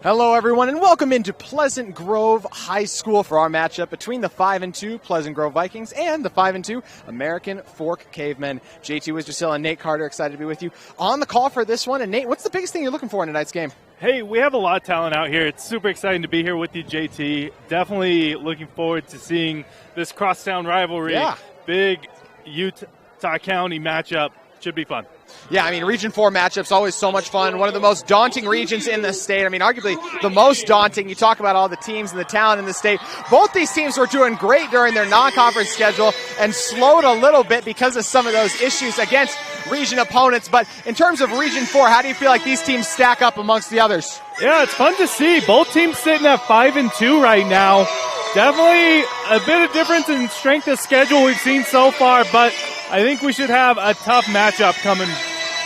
Hello, everyone, and welcome into Pleasant Grove High School for our matchup between the 5-2 Pleasant Grove Vikings and the 5-2 American Fork Cavemen. JT Wisdersill and Nate Carter excited to be with you on the call for this one. And Nate, what's the biggest thing you're looking for in tonight's game? Hey, we have a lot of talent out here. It's super exciting to be here with you, JT. Definitely looking forward to seeing this crosstown rivalry. Yeah. Big Utah County matchup. Should be fun. Yeah, I mean, Region 4 matchups, always so much fun. One of the most daunting regions in the state. I mean, arguably the most daunting. You talk about all the teams and the talent in the state. Both these teams were doing great during their non-conference schedule and slowed a little bit because of some of those issues against region opponents. But in terms of Region 4, how do you feel like these teams stack up amongst the others? Yeah, it's fun to see. Both teams sitting at 5-2 right now. Definitely a bit of difference in strength of schedule we've seen so far, but I think we should have a tough matchup coming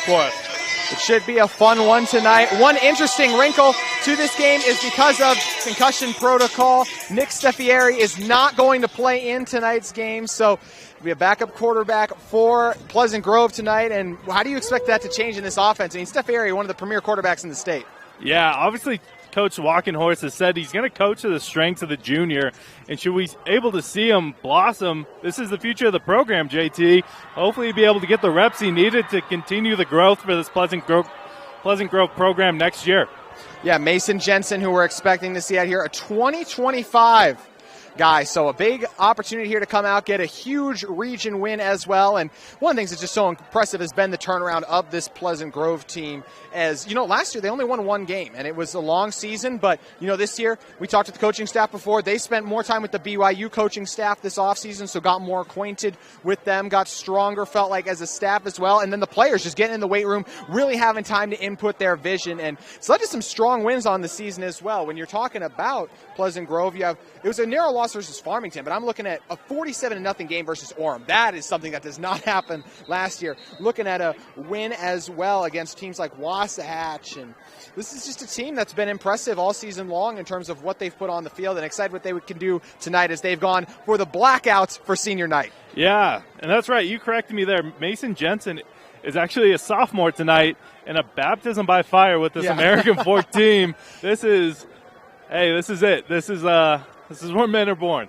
for us. It should be a fun one tonight. One interesting wrinkle to this game is because of concussion protocol, Nick Steffieri is not going to play in tonight's game, so it'll be a backup quarterback for Pleasant Grove tonight. And how do you expect that to change in this offense? I mean, Steffieri, one of the premier quarterbacks in the state. Yeah, obviously Coach Walkenhorst has said he's going to coach to the strengths of the junior, and should we able to see him blossom, this is the future of the program, JT. Hopefully he'll be able to get the reps he needed to continue the growth for this Pleasant Grove program next year. Yeah, Mason Jensen, who we're expecting to see out here, a 2025 guy. So a big opportunity here to come out, get a huge region win as well. And one of the things that's just so impressive has been the turnaround of this Pleasant Grove team. As you know, last year they only won one game, and it was a long season. But you know, this year we talked to the coaching staff before. They spent more time with the BYU coaching staff this offseason, so got more acquainted with them, got stronger, felt like as a staff as well. And then the players just getting in the weight room, really having time to input their vision, and it's led to some strong wins on the season as well. When you're talking about Pleasant Grove, it was a narrow loss versus Farmington, but I'm looking at a 47-0 game versus Orem. That is something that does not happen last year. Looking at a win as well against teams like Wasatch, and this is just a team that's been impressive all season long in terms of what they've put on the field, and excited what they can do tonight as they've gone for the blackouts for senior night. Yeah, and that's right. You corrected me there. Mason Jensen is actually a sophomore tonight, and a baptism by fire with this American Fork team. This is it. This is where men are born.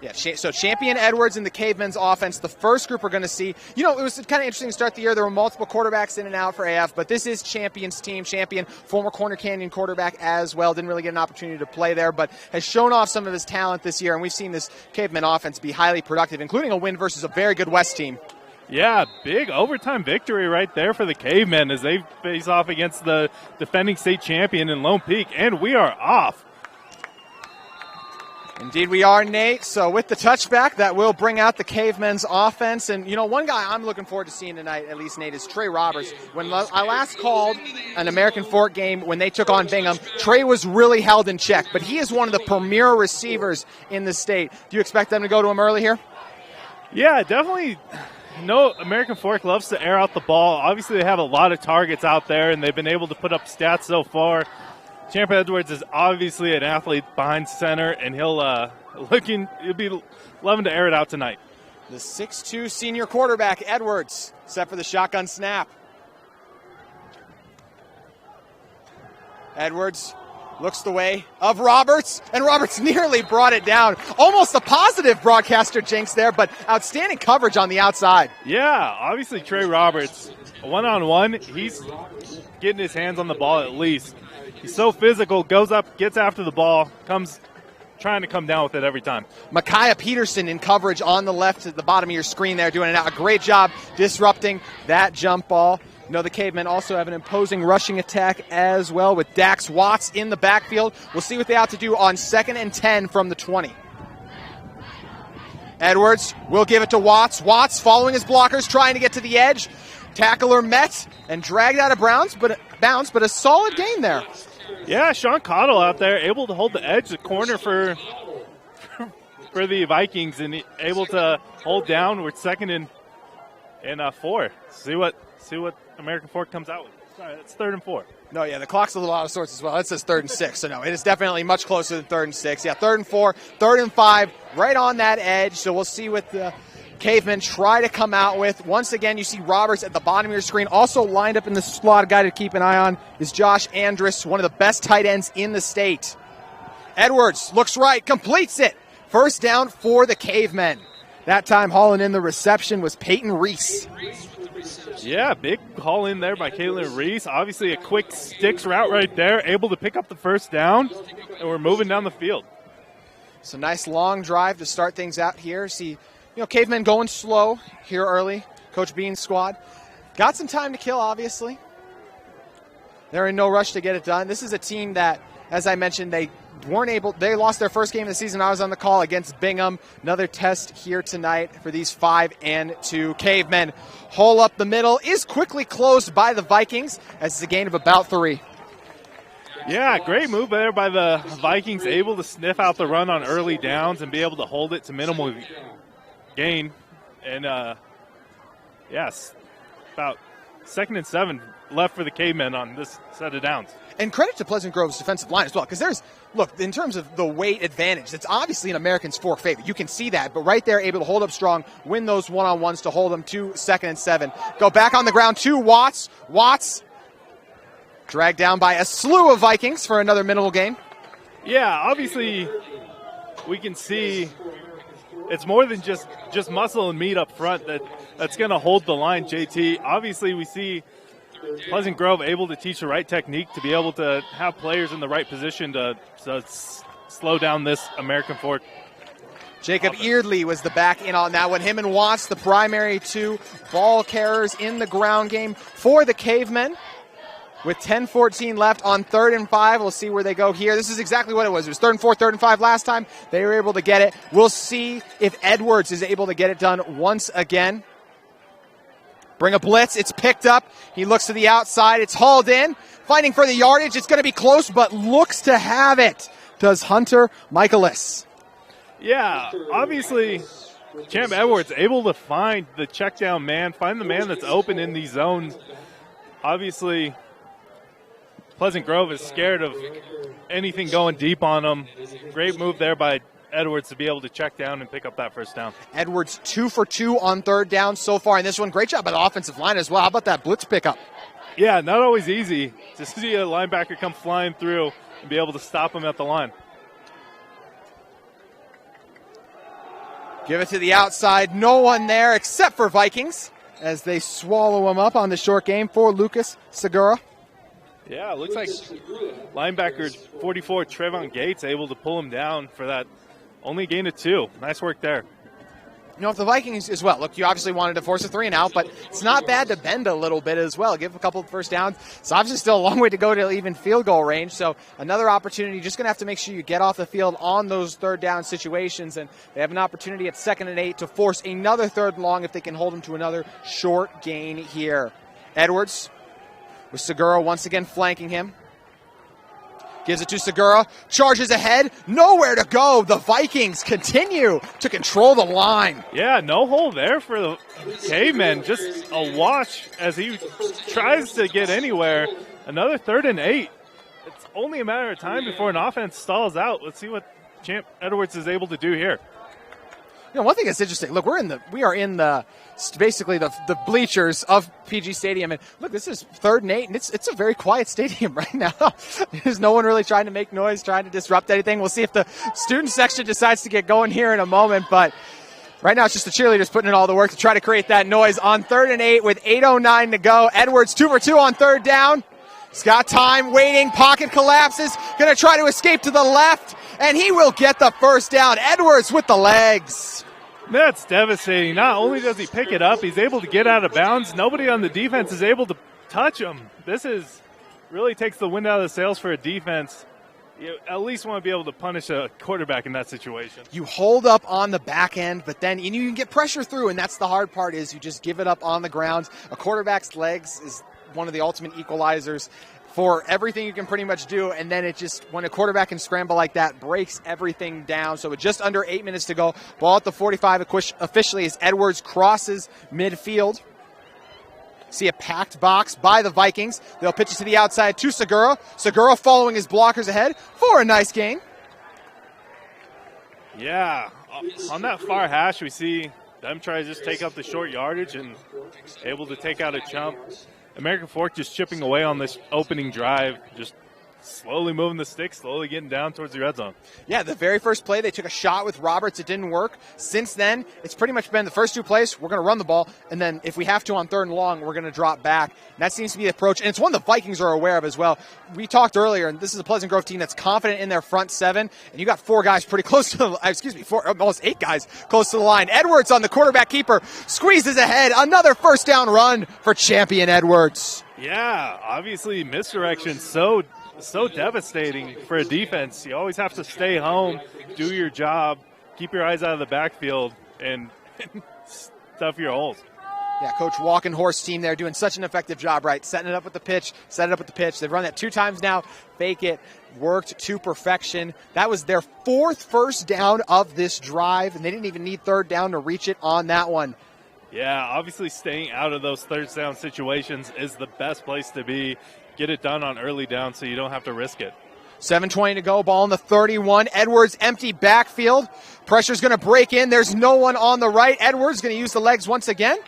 Yeah, so Champion Edwards and the Cavemen's offense, the first group we're going to see. You know, it was kind of interesting to start the year. There were multiple quarterbacks in and out for AF, but this is Champion's team. Champion, former Corner Canyon quarterback as well. Didn't really get an opportunity to play there, but has shown off some of his talent this year, and we've seen this Cavemen offense be highly productive, including a win versus a very good West team. Yeah, big overtime victory right there for the Cavemen as they face off against the defending state champion in Lone Peak, and we are off. Indeed we are, Nate. So with the touchback, that will bring out the Cavemen's offense. And, you know, one guy I'm looking forward to seeing tonight, at least, Nate, is Trey Roberts. When I last called an American Fork game when they took on Bingham, Trey was really held in check. But he is one of the premier receivers in the state. Do you expect them to go to him early here? Yeah, definitely. No, American Fork loves to air out the ball. Obviously, they have a lot of targets out there, and they've been able to put up stats so far. Champion Edwards is obviously an athlete behind center, and he'll be loving to air it out tonight. The 6'2 senior quarterback, Edwards, set for the shotgun snap. Edwards looks the way of Roberts, and Roberts nearly brought it down. Almost a positive broadcaster jinx there, but outstanding coverage on the outside. Yeah, obviously Trey Roberts, one-on-one, he's getting his hands on the ball at least. He's so physical, goes up, gets after the ball, comes trying to come down with it every time. Micaiah Peterson in coverage on the left at the bottom of your screen there, doing a great job disrupting that jump ball. You know, the Cavemen also have an imposing rushing attack as well with Dax Watts in the backfield. We'll see what they have to do on 2nd and 10 from the 20. Edwards will give it to Watts. Watts following his blockers, trying to get to the edge. Tackler met and dragged out of bounds, but a solid gain there. Yeah, Sean Cottle out there able to hold the edge, the corner for the Vikings, and able to hold down with 2nd and 4. See what American Fork comes out with. Sorry, it's 3rd and 4. No, yeah, the clock's a little out of sorts as well. It says 3rd and 6, so no, it is definitely much closer than 3rd and 6. Yeah, 3rd and 4, 3rd and 5, right on that edge. So we'll see what the Cavemen try to come out with. Once again, you see Roberts at the bottom of your screen. Also lined up in the slot, a guy to keep an eye on is Josh Andrus, one of the best tight ends in the state. Edwards looks right, completes it. First down for the Cavemen. That time hauling in the reception was Peyton Reese. Yeah, big haul in there by Caitlin Reese. Obviously a quick sticks route right there, able to pick up the first down, and we're moving down the field. So nice long drive to start things out here. See, Cavemen going slow here early. Coach Bean's squad. Got some time to kill, obviously. They're in no rush to get it done. This is a team that, as I mentioned, they lost their first game of the season. I was on the call against Bingham. Another test here tonight for these 5-2 Cavemen. Hole up the middle is quickly closed by the Vikings as it's a gain of about 3. Yeah, great move there by the Vikings, able to sniff out the run on early downs and be able to hold it to minimal gain. And, yes, about 2nd and 7 left for the Cavemen on this set of downs. And credit to Pleasant Grove's defensive line as well, because in terms of the weight advantage, it's obviously an American's Fork favor. You can see that, but right there, able to hold up strong, win those one-on-ones to hold them to 2nd and 7. Go back on the ground to Watts. Watts dragged down by a slew of Vikings for another minimal gain. Yeah, obviously we can see it's more than just muscle and meat up front that's going to hold the line, JT. Obviously we see Pleasant Grove able to teach the right technique to be able to have players in the right position to slow down this American Fork. Jacob Eardley was the back in on that one. Him and Watts, the primary 2 ball carriers in the ground game for the Cavemen. With 10-14 left on 3rd and 5. We'll see where they go here. This is exactly what it was. It was 3rd and 4, 3rd and 5 last time. They were able to get it. We'll see if Edwards is able to get it done once again. Bring a blitz. It's picked up. He looks to the outside. It's hauled in. Fighting for the yardage. It's going to be close, but looks to have it. Does Hunter Michaelis. Yeah, obviously, Champ Edwards able to find the check down man, find the man that's open in these zones. Obviously, Pleasant Grove is scared of anything going deep on them. Great move there by Edwards to be able to check down and pick up that first down. Edwards 2 for 2 on 3rd down so far in this one. Great job by the offensive line as well. How about that blitz pickup? Yeah, not always easy to see a linebacker come flying through and be able to stop him at the line. Give it to the outside. No one there except for Vikings as they swallow him up on the short game for Lucas Segura. Yeah, it looks like linebacker 44 Trevon Gates able to pull him down for that only gain of 2. Nice work there. If the Vikings as well, look, you obviously wanted to force a 3 and out, but it's not bad to bend a little bit as well. Give a couple of first downs. It's obviously still a long way to go to even field goal range, so another opportunity. Just going to have to make sure you get off the field on those 3rd down situations, and they have an opportunity at 2nd and 8 to force another 3rd and long if they can hold them to another short gain here. Edwards with Segura once again flanking him. Gives it to Segura, charges ahead, nowhere to go. The Vikings continue to control the line. Yeah, no hole there for the Cavemen. Just a wash as he tries to get anywhere. Another 3rd and 8. It's only a matter of time before an offense stalls out. Let's see what Champ Edwards is able to do here. One thing that's interesting, look, we are in the basically the bleachers of PG Stadium, and look, this is 3rd and 8, and it's a very quiet stadium right now. There's no one really trying to make noise, trying to disrupt anything. We'll see if the student section decides to get going here in a moment, but right now it's just the cheerleaders putting in all the work to try to create that noise on 3rd and 8 with 8:09 to go. Edwards 2 for 2 on 3rd down. He's got time waiting. Pocket collapses. Going to try to escape to the left, and he will get the first down. Edwards with the legs. That's devastating. Not only does he pick it up, he's able to get out of bounds. Nobody on the defense is able to touch him. This really takes the wind out of the sails for a defense. You at least want to be able to punish a quarterback in that situation. You hold up on the back end, but then you can get pressure through, and that's the hard part is you just give it up on the ground. A quarterback's legs is one of the ultimate equalizers for everything you can pretty much do, and then it just, when a quarterback can scramble like that, breaks everything down. So with just under 8 minutes to go, ball at the 45 officially as Edwards crosses midfield. See a packed box by the Vikings. They'll pitch it to the outside to Segura. Segura following his blockers ahead for a nice gain. Yeah, on that far hash we see them try to just take out the short yardage and able to take out a chunk. American Fork just chipping away on this opening drive, just slowly moving the stick, slowly getting down towards the red zone. Yeah, the very first play, they took a shot with Roberts. It didn't work. Since then, it's pretty much been the first 2 plays, we're going to run the ball, and then if we have to on 3rd and long, we're going to drop back. And that seems to be the approach, and it's one the Vikings are aware of as well. We talked earlier, and this is a Pleasant Grove team that's confident in their front 7, and you got 4 guys pretty close to the, almost 8 guys close to the line. Edwards on the quarterback keeper, squeezes ahead. Another first down run for champion Edwards. Yeah, obviously misdirection so devastating for a defense. You always have to stay home, do your job, keep your eyes out of the backfield, and stuff your holes. Yeah, Coach Walkenhorst's team there doing such an effective job, right? Setting it up with the pitch, set it up with the pitch. They've run that 2 times now, fake it, worked to perfection. That was their 4th first down of this drive, and they didn't even need 3rd down to reach it on that one. Yeah, obviously staying out of those 3rd down situations is the best place to be. Get it done on early down so you don't have to risk it. 7:20 to go, ball in the 31. Edwards empty backfield. Pressure's going to break in. There's no one on the right. Edwards going to use the legs once again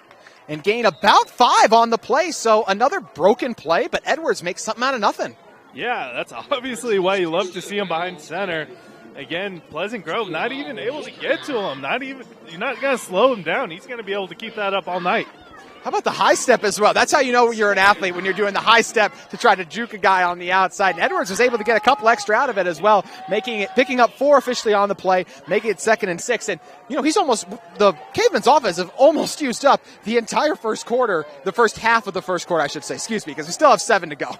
and gain about 5 on the play. So another broken play, but Edwards makes something out of nothing. Yeah, that's obviously why you love to see him behind center. Again, Pleasant Grove not even able to get to him. You're not going to slow him down. He's going to be able to keep that up all night. How about the high step as well? That's how you know you're an athlete, when you're doing the high step to try to juke a guy on the outside. And Edwards was able to get a couple extra out of it as well, picking up 4 officially on the play, making it 2nd and 6. And, the Cavemen's offense have almost used up the entire first quarter, the first half of the first quarter, I should say, because we still have 7 to go.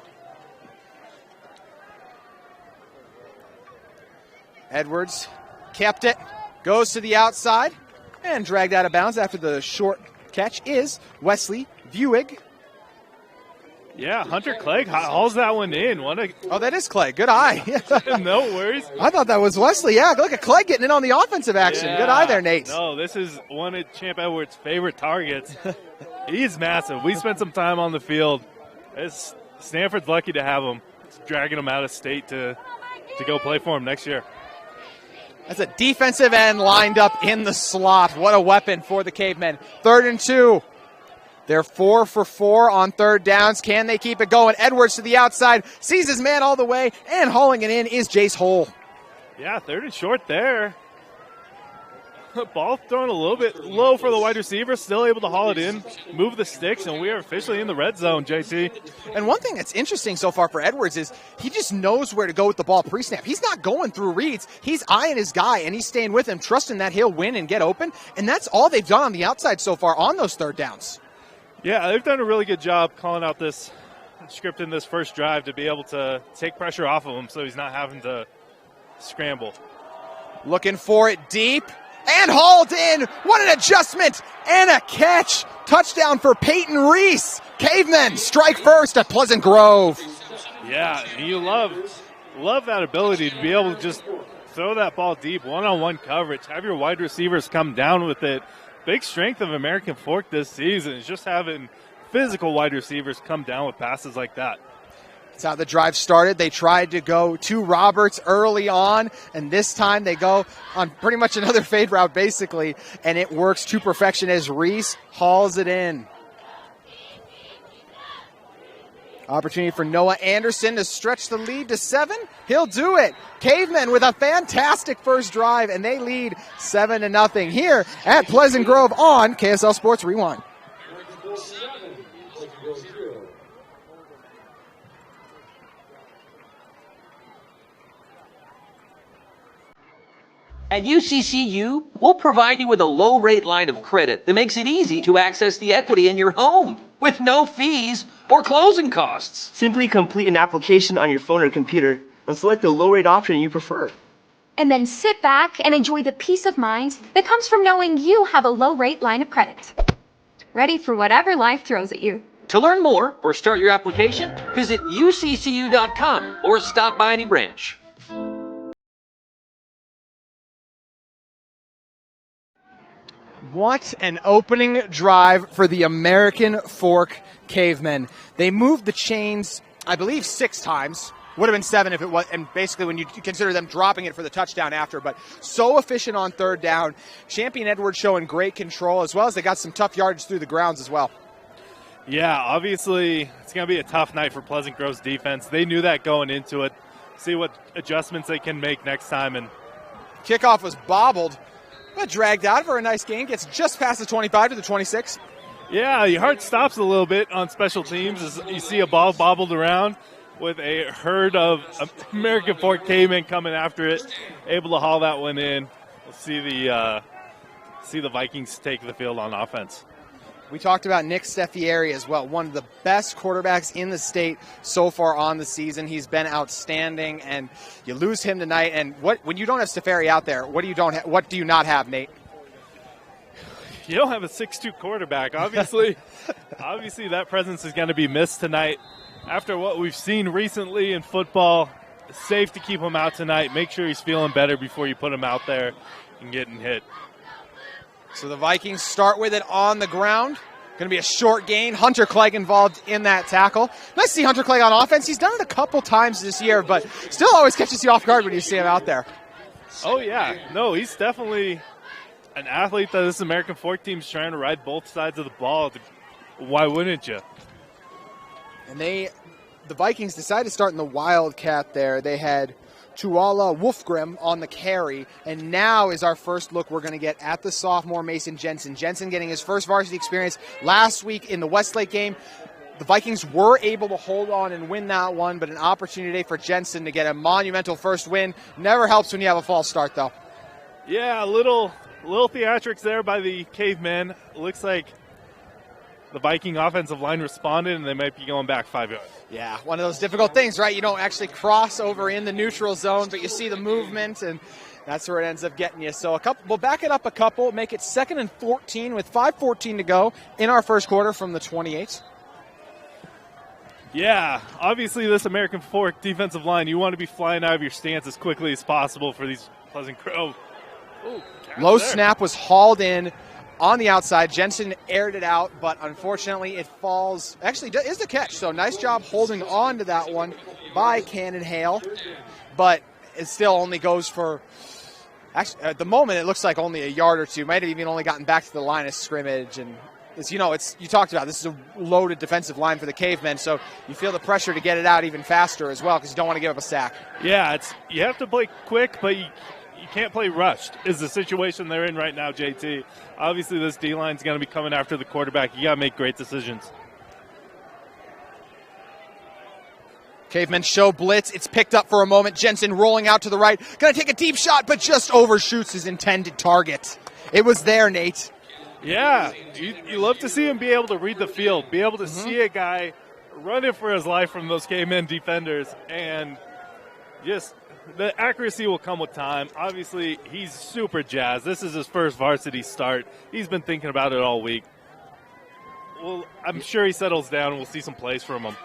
Edwards kept it, goes to the outside, and dragged out of bounds after the short catch is Wesley Buig. Yeah, Hunter Clegg hauls that one in. Oh, that is Clegg. Good eye. No worries. I thought that was Wesley. Yeah, look at Clegg getting in on the offensive action. Yeah. Good eye there, Nate. No, this is one of Champ Edwards' favorite targets. He's massive. We spent some time on the field. Stanford's lucky to have him. It's dragging him out of state to go play for him next year. That's a defensive end lined up in the slot. What a weapon for the Cavemen. 3rd and 2. They're 4 for 4 on 3rd downs. Can they keep it going? Edwards to the outside, sees his man all the way, and hauling it in is Jace Hole. Yeah, 3rd and short there. Ball thrown a little bit low for the wide receiver, still able to haul it in, move the sticks, and we are officially in the red zone, JT. And one thing that's interesting so far for Edwards is he just knows where to go with the ball pre-snap. He's not going through reads. He's eyeing his guy, and he's staying with him, trusting that he'll win and get open. And that's all they've done on the outside so far on those 3rd downs. Yeah, they've done a really good job calling out this script in this first drive to be able to take pressure off of him so he's not having to scramble. Looking for it deep. And hauled in. What an adjustment and a catch. Touchdown for Peyton Reese. Cavemen strike first at Pleasant Grove. Yeah, you love that ability to be able to just throw that ball deep, one-on-one coverage, have your wide receivers come down with it. Big strength of American Fork this season is just having physical wide receivers come down with passes like that. That's how the drive started. They tried to go to Roberts early on, and this time they go on pretty much another fade route, basically, and it works to perfection as Reese hauls it in. Opportunity for Noah Anderson to stretch the lead to 7. He'll do it. Cavemen with a fantastic first drive, and they lead 7-0 here at Pleasant Grove on KSL Sports Rewind. At UCCU, we'll provide you with a low-rate line of credit that makes it easy to access the equity in your home with no fees or closing costs. Simply complete an application on your phone or computer and select the low-rate option you prefer. And then sit back and enjoy the peace of mind that comes from knowing you have a low-rate line of credit. Ready for whatever life throws at you. To learn more or start your application, visit uccu.com or stop by any branch. What an opening drive for the American Fork Cavemen. They moved the chains, I believe, 6 times. Would have been 7 if it was, and basically when you consider them dropping it for the touchdown after, but so efficient on third down. Champion Edwards showing great control, as well as they got some tough yardage through the grounds as well. Yeah, obviously it's going to be a tough night for Pleasant Grove's defense. They knew that going into it. See what adjustments they can make next time. And kickoff was bobbled, but dragged out for a nice gain. Gets just past the 25 to the 26. Yeah, your heart stops a little bit on special teams as you see a ball bobbled around with a herd of American Fork Cavemen coming after it, able to haul that one in. We'll see the Vikings take the field on offense. We talked about Nick Steffieri as well, one of the best quarterbacks in the state so far on the season. He's been outstanding, and you lose him tonight. And when you don't have Steffieri out there, what do you not have, Nate? You don't have a 6'2" quarterback. Obviously that presence is going to be missed tonight. After what we've seen recently in football, it's safe to keep him out tonight. Make sure he's feeling better before you put him out there and getting hit. So the Vikings start with it on the ground. Going to be a short gain. Hunter Clegg involved in that tackle. Nice to see Hunter Clegg on offense. He's done it a couple times this year, but still always catches you off guard when you see him out there. Oh, yeah. No, he's definitely an athlete that this American Fork team's trying to ride both sides of the ball. Why wouldn't you? And the Vikings decided to start in the Wildcat there. They had Tuala Wolfgrim on the carry, and now is our first look we're going to get at the sophomore Mason Jensen. Jensen getting his first varsity experience last week in the Westlake game. The Vikings were able to hold on and win that one, but an opportunity for Jensen to get a monumental first win. Never helps when you have a false start, though. Yeah, a little theatrics there by the Cavemen. Looks like the Viking offensive line responded, and they might be going back 5 yards. Yeah, one of those difficult things, right? You don't actually cross over in the neutral zone, but you see the movement, and that's where it ends up getting you. So we'll back it up a couple, make it 2nd and 14 with 5:14 to go in our first quarter from the 28. Yeah, obviously this American Fork defensive line, you want to be flying out of your stance as quickly as possible for these Pleasant Grove. Low snap was hauled in on the outside. Jensen aired it out, but unfortunately it falls. Actually, is the catch. So nice job holding on to that one by Cannon Hale. But it still only goes for, actually, at the moment, it looks like only a yard or two. Might have even only gotten back to the line of scrimmage. And you talked about this is a loaded defensive line for the Cavemen, so you feel the pressure to get it out even faster as well because you don't want to give up a sack. Yeah, you have to play quick, but you can't play rushed is the situation they're in right now, JT. Obviously, this D-line's going to be coming after the quarterback. You got to make great decisions. Cavemen show blitz. It's picked up for a moment. Jensen rolling out to the right. Going to take a deep shot, but just overshoots his intended target. It was there, Nate. Yeah, you love to see him be able to read the field, be able to see a guy running for his life from those Cavemen defenders, and just the accuracy will come with time. Obviously, he's super jazzed. This is his first varsity start. He's been thinking about it all week. Well, I'm sure he settles down and we'll see some plays from him.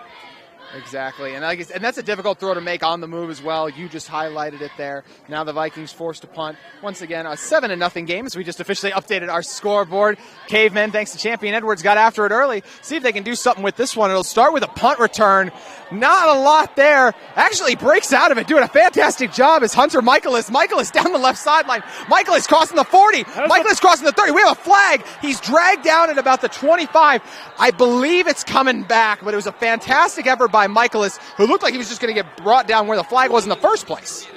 Exactly, and that's a difficult throw to make on the move as well. You just highlighted it there. Now the Vikings forced to punt. Once again, a 7-0 game as we just officially updated our scoreboard. Cavemen, thanks to Champion Edwards, got after it early. See if they can do something with this one. It'll start with a punt return. Not a lot there. Actually breaks out of it, doing a fantastic job is Hunter Michaelis. Michaelis down the left sideline. Michaelis crossing the 40. Michaelis crossing the 30. We have a flag. He's dragged down at about the 25. I believe it's coming back, but it was a fantastic effort by Michaelis, who looked like he was just going to get brought down where the flag was in the first place.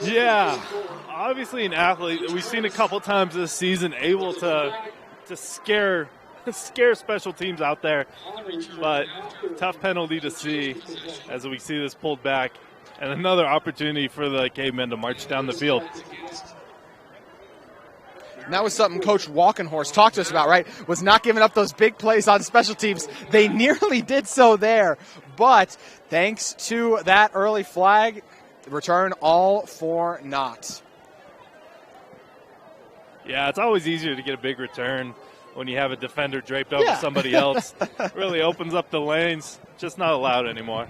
Yeah, obviously an athlete that we've seen a couple times this season able to scare special teams out there, but tough penalty to see as we see this pulled back, and another opportunity for the Cavemen to march down the field. And that was something Coach Walkenhorst talked to us about, right? Was not giving up those big plays on special teams. They nearly did so there, but thanks to that early flag, return all for naught. Yeah, it's always easier to get a big return when you have a defender draped over somebody else. Really opens up the lanes. Just not allowed anymore.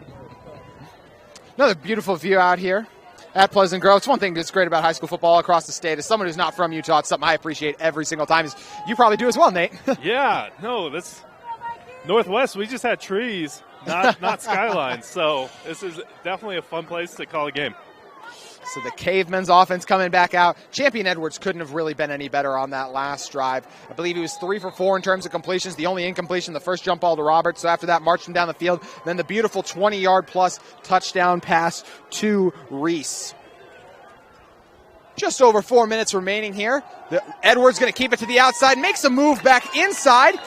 Another beautiful view out here at Pleasant Grove. It's one thing that's great about high school football across the state. As someone who's not from Utah, it's something I appreciate every single time. You probably do as well, Nate. Yeah, no, that's Northwest. We just had trees not Skylines. So this is definitely a fun place to call a game. So the Cavemen's offense coming back out. Champion Edwards couldn't have really been any better on that last drive. I believe he was 3 for 4 in terms of completions. The only incompletion, the first jump ball to Roberts. So after that, marched him down the field. Then the beautiful 20-yard plus touchdown pass to Reese. Just over 4 minutes remaining here. Edwards going to keep it to the outside. Makes a move back inside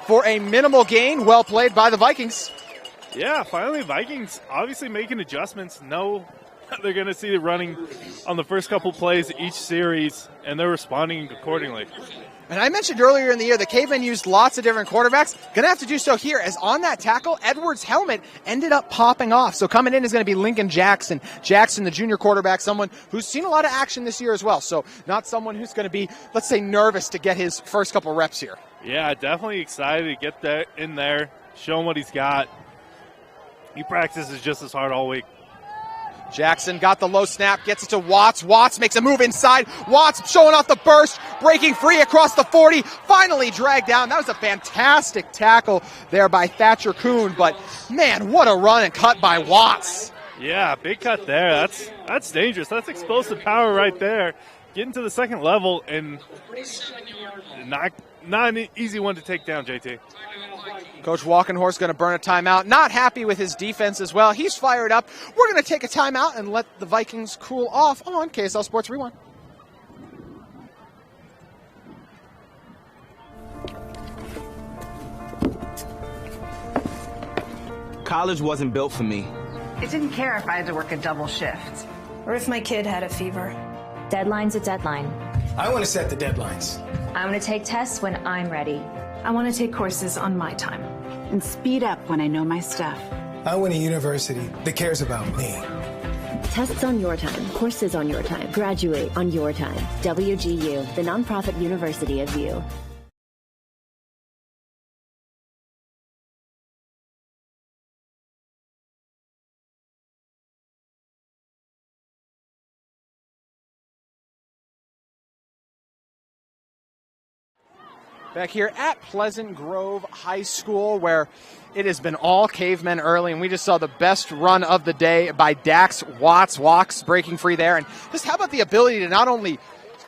for a minimal gain. Well played by the Vikings. Yeah, finally Vikings obviously making adjustments. They're going to see the running on the first couple plays each series, and they're responding accordingly. And I mentioned earlier in the year, the Cavemen used lots of different quarterbacks. Going to have to do so here, as on that tackle, Edwards' helmet ended up popping off. So coming in is going to be Lincoln Jackson. Jackson, the junior quarterback, someone who's seen a lot of action this year as well. So not someone who's going to be, let's say, nervous to get his first couple reps here. Yeah, definitely excited to get that in there, show him what he's got. He practices just as hard all week. Jackson got the low snap, gets it to Watts. Watts makes a move inside. Watts showing off the burst, breaking free across the 40, finally dragged down. That was a fantastic tackle there by Thatcher Kuhn, but man, what a run and cut by Watts. Yeah, big cut there. That's dangerous. That's explosive power right there. Getting to the second level and not an easy one to take down, JT. Coach Walkenhorst going to burn a timeout. Not happy with his defense as well. He's fired up. We're going to take a timeout and let the Vikings cool off on KSL Sports Rewind. College wasn't built for me. I didn't care if I had to work a double shift. Or if my kid had a fever. Deadline's a deadline. I want to set the deadlines. I want to take tests when I'm ready. I want to take courses on my time. And speed up when I know my stuff. I want a university that cares about me. Tests on your time, courses on your time, graduate on your time. WGU, the nonprofit university of you. Back here at Pleasant Grove High School, where it has been all Cavemen early, and we just saw the best run of the day by Dax Watts. Watts breaking free there. And just how about the ability to not only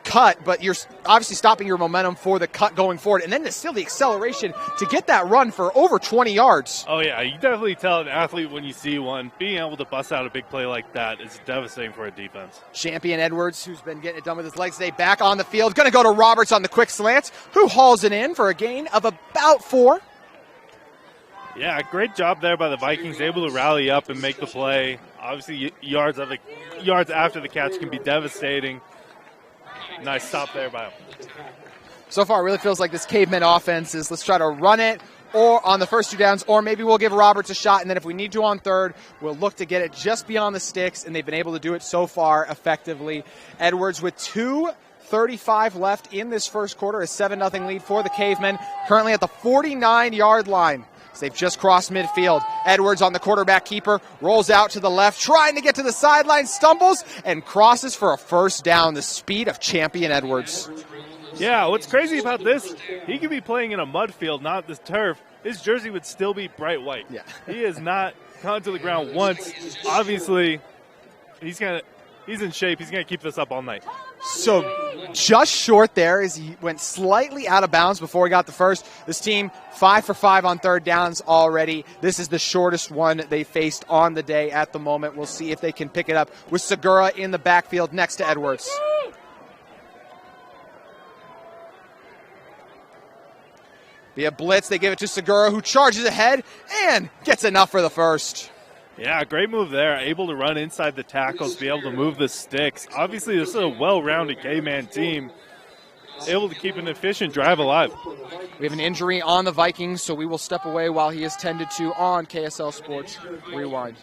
cut, but you're obviously stopping your momentum for the cut going forward, and then still the acceleration to get that run for over 20 yards. Oh, yeah, you definitely tell an athlete when you see one. Being able to bust out a big play like that is devastating for a defense. Champion Edwards, who's been getting it done with his legs today, back on the field. Going to go to Roberts on the quick slant, who hauls it in for a gain of about 4. Yeah, great job there by the Vikings, able to rally up and make the play. Obviously, yards after the catch can be devastating. Nice stop there by him. So far, it really feels like this Cavemen offense is, let's try to run it or on the first 2 downs, or maybe we'll give Roberts a shot, and then if we need to on third, we'll look to get it just beyond the sticks, and they've been able to do it so far effectively. Edwards with 2:35 left in this first quarter, a 7-0 lead for the Cavemen, currently at the 49-yard line. They've just crossed midfield. Edwards on the quarterback keeper, rolls out to the left, trying to get to the sideline, stumbles, and crosses for a first down. The speed of Champion Edwards. Yeah, what's crazy about this, he could be playing in a mud field, not the turf. His jersey would still be bright white. Yeah. He has not gone to the ground once. Obviously, he's in shape. He's going to keep this up all night. So just short there as he went slightly out of bounds before he got the first. This team 5 for 5 on third downs already. This is the shortest one they faced on the day at the moment. We'll see if they can pick it up with Segura in the backfield next to Edwards. Via blitz, they give it to Segura, who charges ahead and gets enough for the first. Yeah, great move there. Able to run inside the tackles, be able to move the sticks. Obviously, this is a well-rounded K-man team. Able to keep an efficient drive alive. We have an injury on the Vikings, so we will step away while he is tended to on KSL Sports Rewind.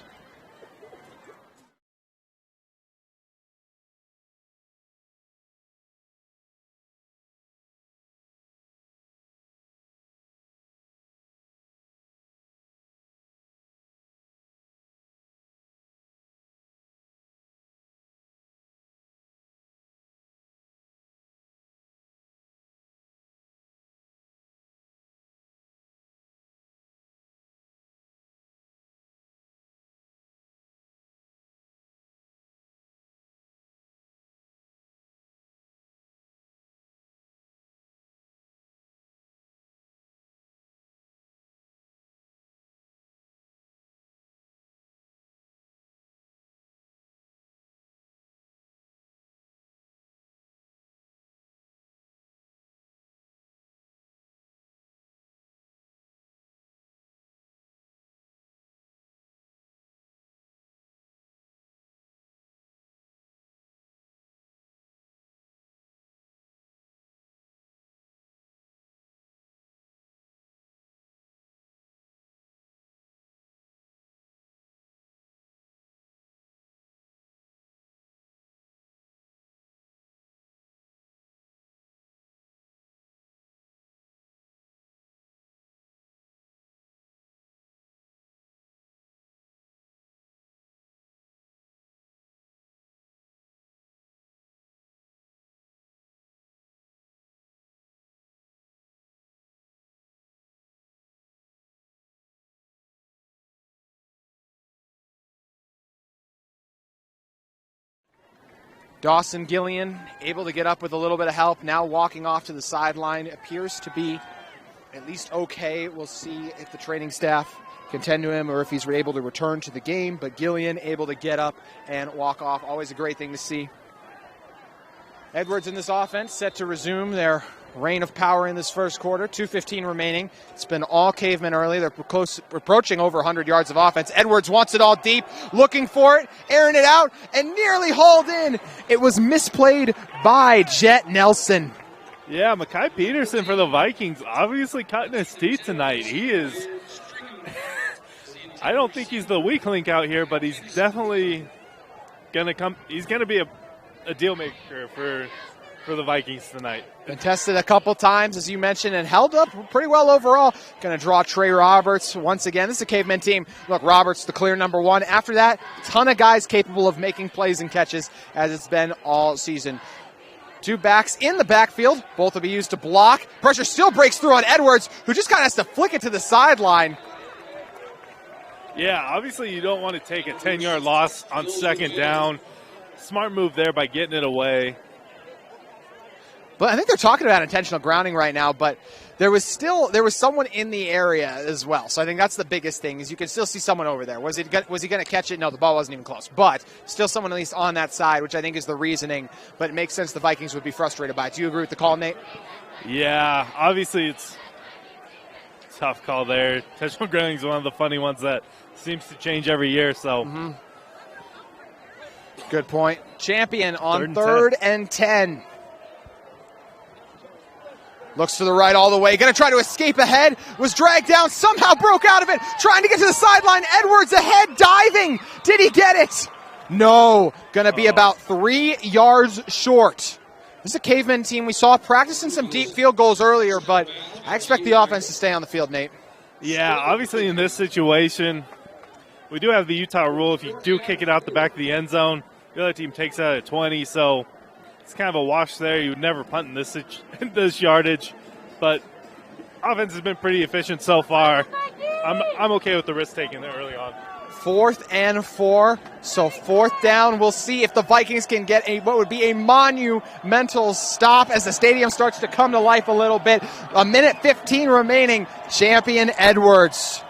Dawson Gillian able to get up with a little bit of help. Now walking off to the sideline. Appears to be at least okay. We'll see if the training staff can tend to him or if he's able to return to the game. But Gillian able to get up and walk off. Always a great thing to see. Edwards in this offense set to resume their reign of power in this first quarter. 2:15 remaining. It's been all Cavemen early. They're close, approaching over 100 yards of offense. Edwards wants it all deep, looking for it, airing it out, and nearly hauled in. It was misplayed by Jet Nelson. Yeah, Mekhi Peterson for the Vikings obviously cutting his teeth tonight. He is, I don't think he's the weak link out here, but he's definitely going to come. He's going to be a deal maker for the Vikings tonight. Been tested a couple times, as you mentioned, and held up pretty well overall. Going to draw Trey Roberts once again. This is a Cavemen team. Look, Roberts the clear number one. After that, ton of guys capable of making plays and catches, as it's been all season. Two backs in the backfield. Both will be used to block. Pressure still breaks through on Edwards, who just kind of has to flick it to the sideline. Yeah, obviously you don't want to take a 10-yard loss on second down. Smart move there by getting it away. But I think they're talking about intentional grounding right now, but there was someone in the area as well. So I think that's the biggest thing, is you can still see someone over there. Was he going to catch it? No, the ball wasn't even close. But still someone at least on that side, which I think is the reasoning. But it makes sense the Vikings would be frustrated by it. Do you agree with the call, Nate? Yeah, obviously it's a tough call there. Intentional grounding is one of the funny ones that seems to change every year. So Good point. Champion on third and 10. Looks to the right all the way. Going to try to escape ahead. Was dragged down. Somehow broke out of it. Trying to get to the sideline. Edwards ahead. Diving. Did he get it? No. Going to be about 3 yards short. This is a Cavemen team we saw practicing some deep field goals earlier, but I expect the offense to stay on the field, Nate. Yeah, obviously in this situation, we do have the Utah rule. If you do kick it out the back of the end zone, the other team takes that at 20, so it's kind of a wash there. You would never punt in this yardage, but offense has been pretty efficient so far. I'm okay with the risk taking there early on. 4th and 4, so 4th down. We'll see if the Vikings can get what would be a monumental stop as the stadium starts to come to life a little bit. 1:15 remaining. Champion Edwards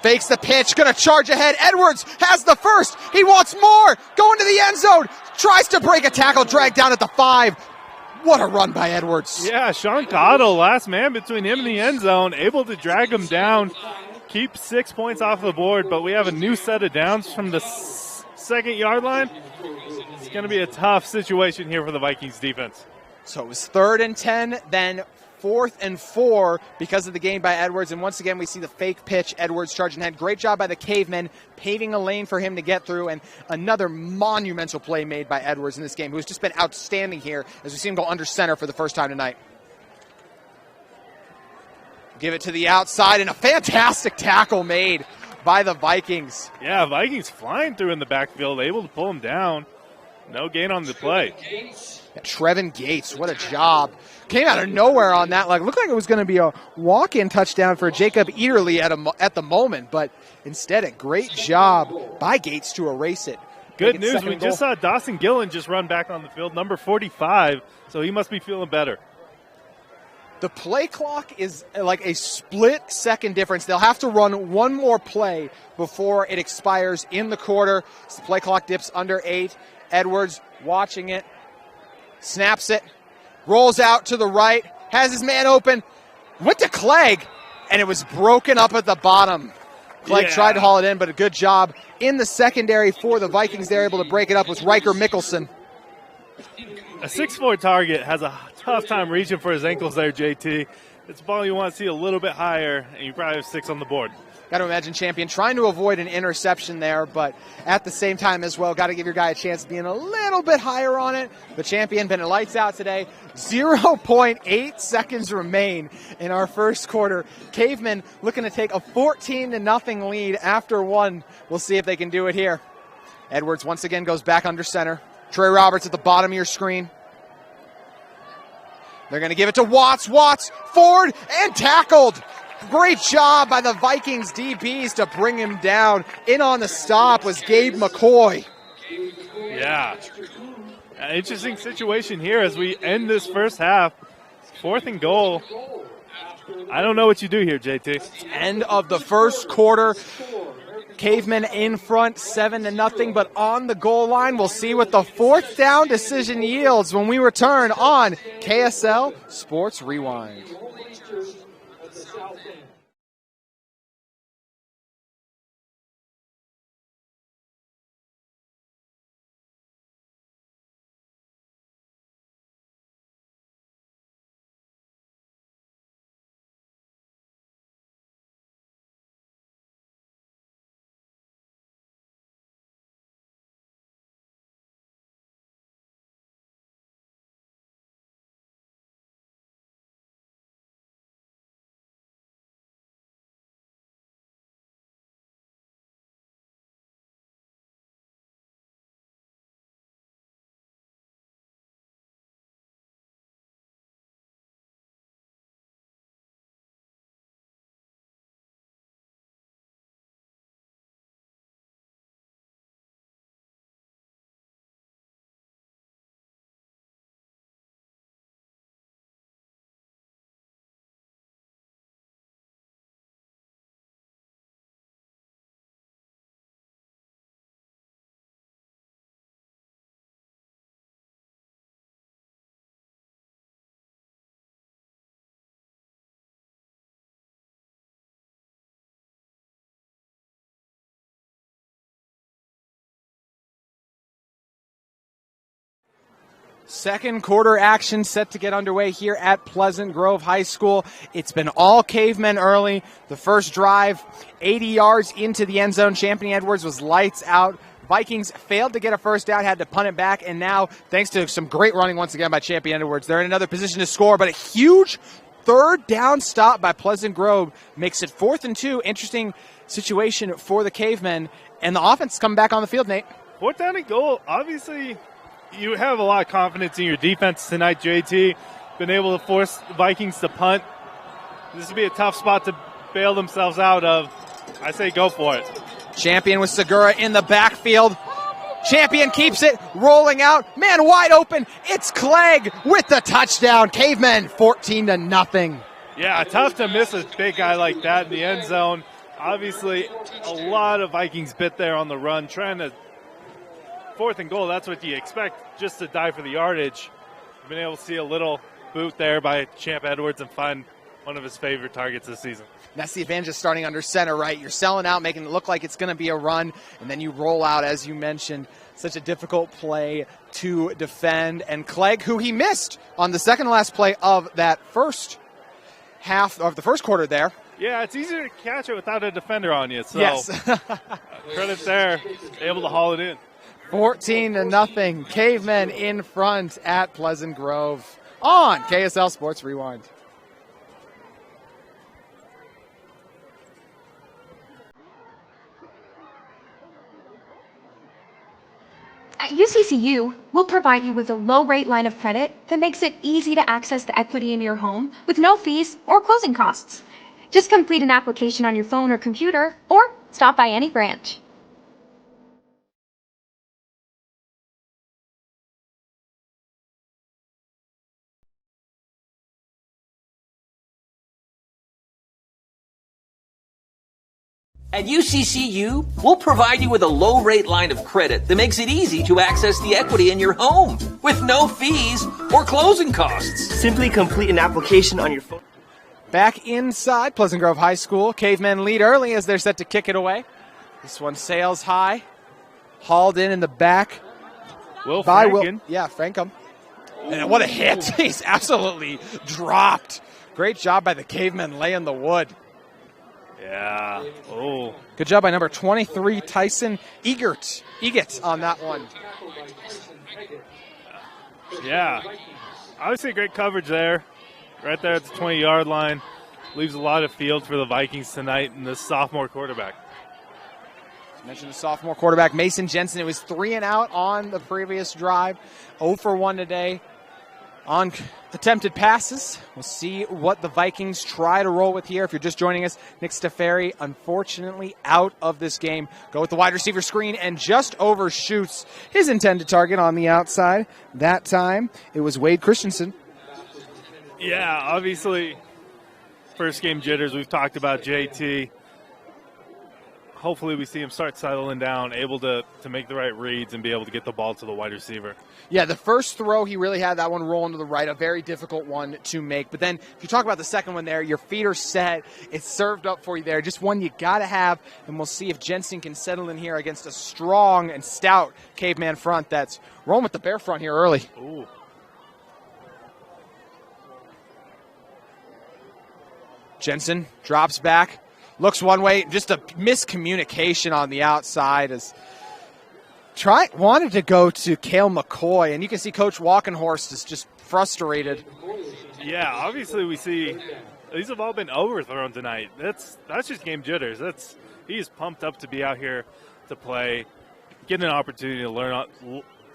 fakes the pitch, going to charge ahead. Edwards has the first. He wants more. Going to the end zone. Tries to break a tackle, dragged down at the 5. What a run by Edwards. Yeah, Sean Cottle, last man between him and the end zone, able to drag him down, keep 6 points off the board, but we have a new set of downs from the 2nd yard line. It's going to be a tough situation here for the Vikings defense. So it was 3rd and 10, then 4th and 4 because of the gain by Edwards. And once again, we see the fake pitch. Edwards charging ahead. Great job by the Cavemen, paving a lane for him to get through. And another monumental play made by Edwards in this game, who's just been outstanding here as we see him go under center for the first time tonight. Give it to the outside, and a fantastic tackle made by the Vikings. Yeah, Vikings flying through in the backfield, able to pull him down. No gain on the play. Trevin Gates, what a job. Came out of nowhere on that. Looked like it was going to be a walk-in touchdown for Jacob Eaterly at the moment, but instead a great job by Gates to erase it. Good news, we just saw Dawson Gillen just run back on the field, number 45, so he must be feeling better. The play clock is like a split-second difference. They'll have to run one more play before it expires in the quarter. So the play clock dips under 8. Edwards watching it, snaps it, rolls out to the right, has his man open, went to Clegg, and it was broken up at the bottom. Clegg tried to haul it in, but a good job in the secondary for the Vikings. They're able to break it up with Riker Mickelson. A 6'4" target has a tough time reaching for his ankles there, JT. It's a ball you want to see a little bit higher, and you probably have 6 on the board. Got to imagine Champion trying to avoid an interception there, but at the same time as well, got to give your guy a chance of being a little bit higher on it. The Champion been lights out today. 0.8 seconds remain in our first quarter. Cavemen looking to take a 14-0 lead after 1. We'll see if they can do it here. Edwards once again goes back under center. Trey Roberts at the bottom of your screen. They're going to give it to Watts. Watts forward and tackled. Great job by the Vikings DBs to bring him down. In on the stop was Gabe McCoy. Yeah. Interesting situation here as we end this first half. 4th and goal. I don't know what you do here, JT. End of the first quarter. Cavemen in front, 7-0, but on the goal line. We'll see what the 4th down decision yields when we return on KSL Sports Rewind. Second quarter action set to get underway here at Pleasant Grove High School. It's been all Cavemen early. The first drive, 80 yards into the end zone. Champion Edwards was lights out. Vikings failed to get a first down, had to punt it back, and now, thanks to some great running once again by Champion Edwards, they're in another position to score, but a huge third down stop by Pleasant Grove makes it 4th and 2. Interesting situation for the Cavemen, and the offense coming back on the field, Nate. 4th down and goal, obviously. You have a lot of confidence in your defense tonight, JT. Been able to force the Vikings to punt. This would be a tough spot to bail themselves out of. I say go for it. Champion with Segura in the backfield. Champion keeps it, rolling out. Man wide open. It's Clegg with the touchdown. Cavemen 14-0. Yeah, tough to miss a big guy like that in the end zone. Obviously, a lot of Vikings bit there on the run, trying to 4th and goal, that's what you expect, just to die for the yardage. Been able to see a little boot there by Champ Edwards and find one of his favorite targets this season. That's the advantage of starting under center, right? You're selling out, making it look like it's going to be a run, and then you roll out, as you mentioned. Such a difficult play to defend. And Clegg, who he missed on the second to last play of that first half of the first quarter there. Yeah, it's easier to catch it without a defender on you. So yes. Credit there, able to haul it in. 14-0, Cavemen in front at Pleasant Grove on KSL Sports Rewind. At UCCU, we'll provide you with a low-rate line of credit that makes it easy to access the equity in your home with no fees or closing costs. Just complete an application on your phone or computer, or stop by any branch. At UCCU, we'll provide you with a low-rate line of credit that makes it easy to access the equity in your home with no fees or closing costs. Simply complete an application on your phone. Back inside Pleasant Grove High School. Cavemen lead early as they're set to kick it away. This one sails high. Hauled in the back. Frankham. And what a hit. He's absolutely dropped. Great job by the Cavemen laying the wood. Yeah. Oh. Good job by number 23, Tyson Egert on that one. Yeah. Obviously great coverage there. Right there at the 20-yard line. Leaves a lot of field for the Vikings tonight and the sophomore quarterback. I mentioned the sophomore quarterback, Mason Jensen. It was 3 and out on the previous drive. 0 for 1 today. On attempted passes, we'll see what the Vikings try to roll with here. If you're just joining us, Nick Stefari, unfortunately, out of this game. Go with the wide receiver screen and just overshoots his intended target on the outside. That time, it was Wade Christensen. Yeah, obviously, first game jitters. We've talked about JT. Hopefully we see him start settling down, able to make the right reads and be able to get the ball to the wide receiver. Yeah, the first throw, he really had that one rolling to the right, a very difficult one to make. But then if you talk about the second one there, your feet are set. It's served up for you there. Just one you got to have, and we'll see if Jensen can settle in here against a strong and stout Caveman front that's rolling with the bear front here early. Ooh. Jensen drops back. Looks one way, just a miscommunication on the outside as wanted to go to Cale McCoy, and you can see Coach Walkenhorst is just frustrated. Yeah, obviously we see these have all been overthrown tonight. That's just game jitters. He's pumped up to be out here to play, get an opportunity to learn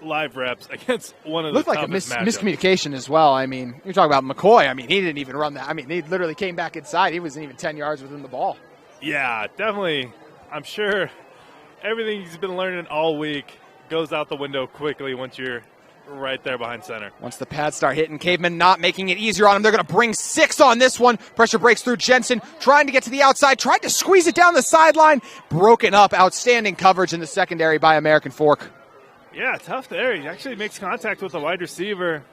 live reps against one of the toughest matchups. Looked like a miscommunication as well. I mean, you're talking about McCoy. I mean, he didn't even run that. I mean, he literally came back inside. He wasn't even 10 yards within the ball. Yeah, definitely. I'm sure everything he's been learning all week goes out the window quickly once you're right there behind center. Once the pads start hitting, Cavemen not making it easier on him. They're going to bring 6 on this one. Pressure breaks through Jensen, trying to get to the outside, tried to squeeze it down the sideline. Broken up. Outstanding coverage in the secondary by American Fork. Yeah, tough there. He actually makes contact with the wide receiver.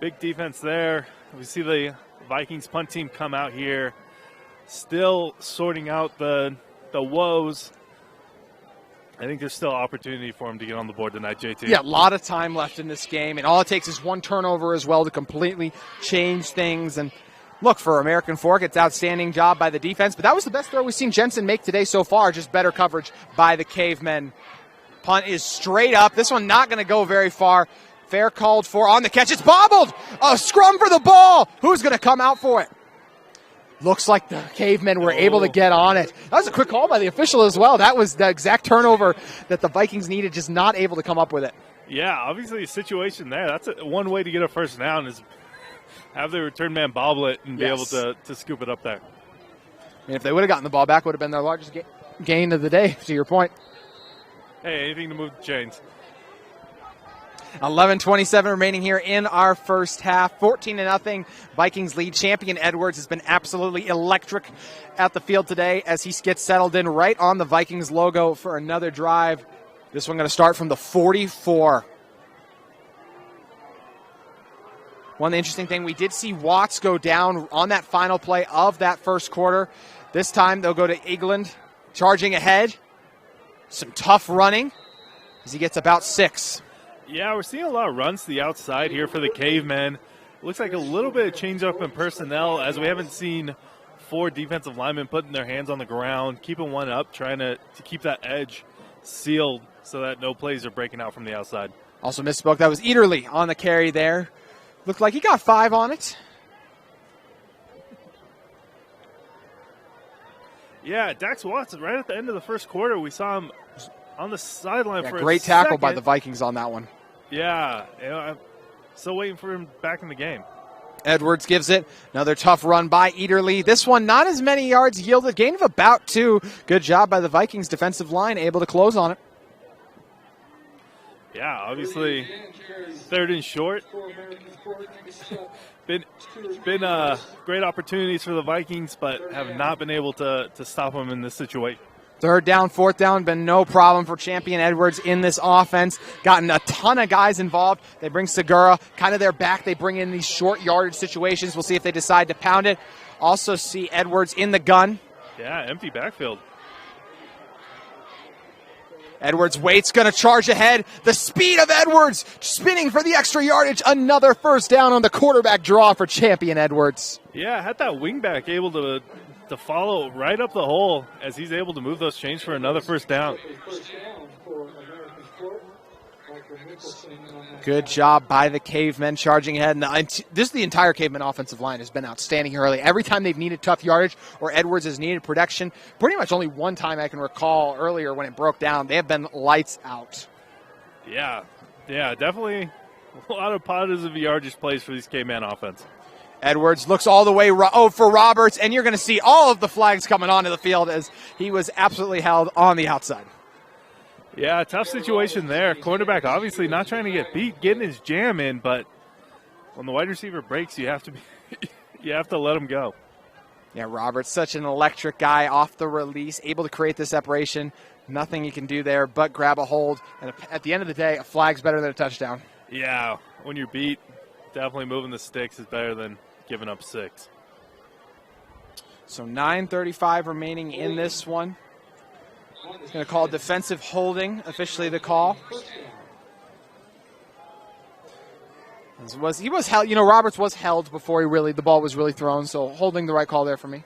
Big defense there. We see the Vikings punt team come out here, still sorting out the woes. I think there's still opportunity for him to get on the board tonight, JT. Yeah, a lot of time left in this game, and all it takes is one turnover as well to completely change things. And look, for American Fork, it's outstanding job by the defense, but that was the best throw we've seen Jensen make today so far, just better coverage by the Cavemen. Punt is straight up. This one not going to go very far. Fair called for on the catch. It's bobbled. A scrum for the ball. Who's going to come out for it? Looks like the Cavemen were able to get on it. That was a quick call by the official as well. That was the exact turnover that the Vikings needed, just not able to come up with it. Yeah, obviously a situation there. That's one way to get a first down is have the return man bobble it and be able to scoop it up there. I mean, if they would have gotten the ball back, would have been their largest gain of the day, to your point. Hey, anything to move the chains. 11:27 remaining here in our first half. 14-0. Vikings lead. Champion Edwards has been absolutely electric at the field today as he gets settled in right on the Vikings logo for another drive. This one going to start from the 44. One interesting thing, we did see Watts go down on that final play of that first quarter. This time they'll go to England, charging ahead. Some tough running as he gets about 6. Yeah, we're seeing a lot of runs to the outside here for the Cavemen. Looks like a little bit of change up in personnel as we haven't seen 4 defensive linemen putting their hands on the ground, keeping one up, trying to keep that edge sealed so that no plays are breaking out from the outside. Also misspoke. That was Eaterly on the carry there. Looked like he got 5 on it. Yeah, Dax Watson, right at the end of the first quarter, we saw him on the sideline for a great tackle second. by the Vikings on that one. Yeah, I'm still waiting for him back in the game. Edwards gives it. Another tough run by Eaterly. This one, not as many yards yielded. Gain of about 2. Good job by the Vikings defensive line, able to close on it. Yeah, obviously, 3rd and short. Been great opportunities for the Vikings, but have not been able to stop them in this situation. 3rd down, 4th down, been no problem for Champion Edwards in this offense. Gotten a ton of guys involved. They bring Segura, kind of their back. They bring in these short yardage situations. We'll see if they decide to pound it. Also see Edwards in the gun. Yeah, empty backfield. Edwards waits, going to charge ahead. The speed of Edwards, spinning for the extra yardage. Another first down on the quarterback draw for Champion Edwards. Yeah, had that wingback able to follow right up the hole as he's able to move those chains for another first down. Good job by the Cavemen charging ahead. And the entire Cavemen offensive line has been outstanding early. Every time they've needed tough yardage or Edwards has needed protection, pretty much only one time I can recall earlier when it broke down, they have been lights out. Yeah, definitely A lot of positive yardage plays for these Cavemen offense. Edwards looks all the way for Roberts, and you're going to see all of the flags coming onto the field as he was absolutely held on the outside. Yeah, tough situation there. Cornerback obviously not trying to get beat, getting his jam in, but when the wide receiver breaks, you have to let him go. Yeah, Roberts, such an electric guy off the release, able to create the separation. Nothing you can do there but grab a hold. And at the end of the day, a flag's better than a touchdown. Yeah, when you're beat, definitely moving the sticks is better than giving up 6. So 9:35 remaining in this one. He's going to call defensive holding, officially the call. He was held. Roberts was held before the ball was really thrown. So holding the right call there for me.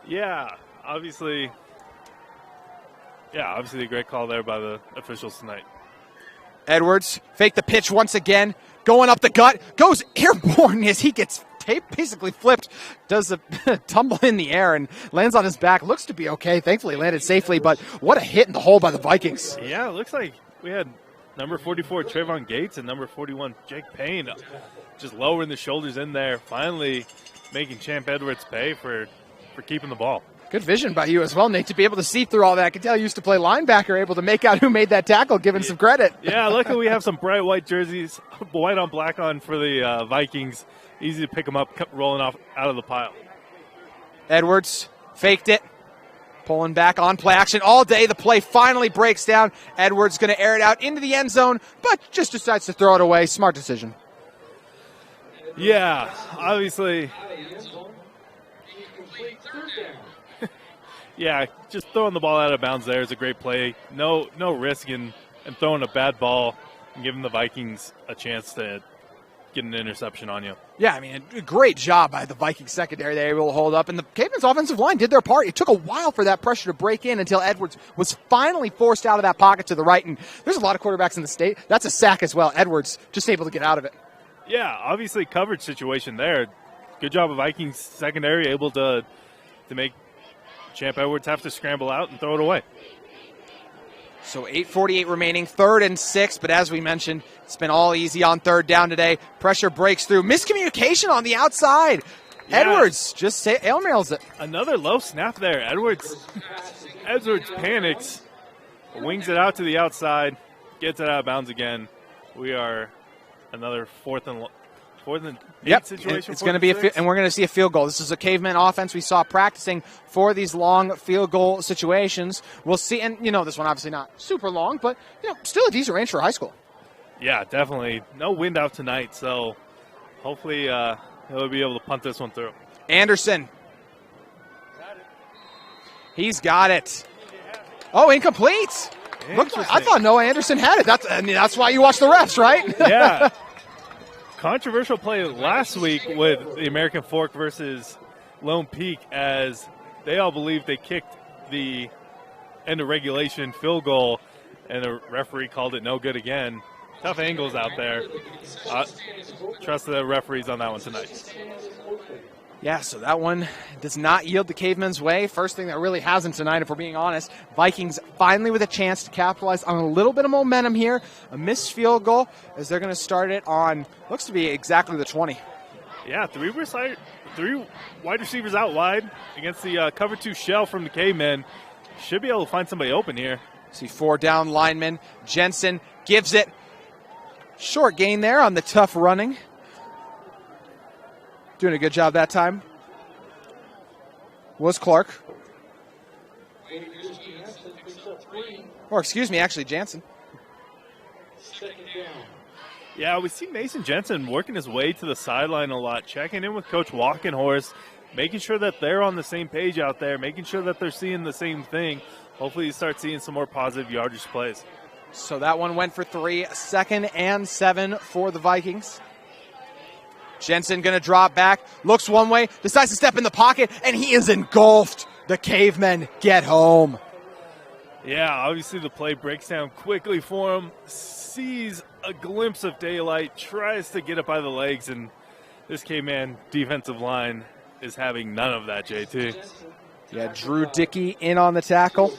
Yeah, obviously a great call there by the officials tonight. Edwards fake the pitch once again, going up the gut, goes airborne as he gets basically flipped, does a tumble in the air and lands on his back. Looks to be okay. Thankfully landed safely, but what a hit in the hole by the Vikings. Yeah, it looks like we had number 44 Trayvon Gates and number 41 Jake Payne just lowering the shoulders in there, finally making Champ Edwards pay for keeping the ball. Good vision by you as well, Nate, to be able to see through all that. I can tell you used to play linebacker, able to make out who made that tackle, giving some credit. Yeah, luckily we have some bright white jerseys, white on black on for the Vikings. Easy to pick them up, rolling off out of the pile. Edwards faked it, pulling back on play action all day. The play finally breaks down. Edwards going to air it out into the end zone, but just decides to throw it away. Smart decision. Yeah, obviously. Yeah, just throwing the ball out of bounds there is a great play. No risk in throwing a bad ball and giving the Vikings a chance to get an interception on you. Yeah, I mean, a great job by the Vikings secondary. They were able to hold up, and the Cavemen's offensive line did their part. It took a while for that pressure to break in until Edwards was finally forced out of that pocket to the right, and there's a lot of quarterbacks in the state. That's a sack as well. Edwards just able to get out of it. Yeah, obviously coverage situation there. Good job of Vikings secondary, able to make Champ Edwards have to scramble out and throw it away. So 8:48 remaining, 3rd and 6, but as we mentioned, it's been all easy on 3rd down today. Pressure breaks through. Miscommunication on the outside. Yeah. Edwards just ailmails it. Another low snap there. Edwards panics, wings it out to the outside, gets it out of bounds again. We are another 4th and 8 situation. It's going to be and we're going to see a field goal. This is a Caveman offense we saw practicing for these long field goal situations. We'll see, and this one obviously not super long, but still a decent range for high school. Yeah, definitely. No wind out tonight, so hopefully he'll be able to punt this one through. Anderson. He's got it. Oh, incomplete. I thought Noah Anderson had it. That's why you watch the refs, right? Yeah. Controversial play last week with the American Fork versus Lone Peak, as they all believed they kicked the end of regulation field goal, and the referee called it no good again. Tough angles out there. Trust the referees on that one tonight. Yeah, so that one does not yield the Cavemen's way. First thing that really hasn't tonight, if we're being honest. Vikings finally with a chance to capitalize on a little bit of momentum here. A missed field goal as they're going to start it on, looks to be exactly the 20. Yeah, three wide receivers out wide against the cover 2 shell from the Cavemen. Should be able to find somebody open here. See 4 down linemen. Jensen gives it. Short gain there on the tough running. Doing a good job that time was Clark. Or excuse me, actually Jansen. Yeah, we see Mason Jensen working his way to the sideline a lot, checking in with Coach Walkenhorst, making sure that they're on the same page out there, making sure that they're seeing the same thing. Hopefully you start seeing some more positive yardage plays. So that one went for 3, 2nd and 7 for the Vikings. Jensen going to drop back, looks one way, decides to step in the pocket, and he is engulfed. The Cavemen get home. Yeah, obviously the play breaks down quickly for him, sees a glimpse of daylight, tries to get it by the legs, and this Caveman defensive line is having none of that, JT. Yeah, Drew Dickey in on the tackle,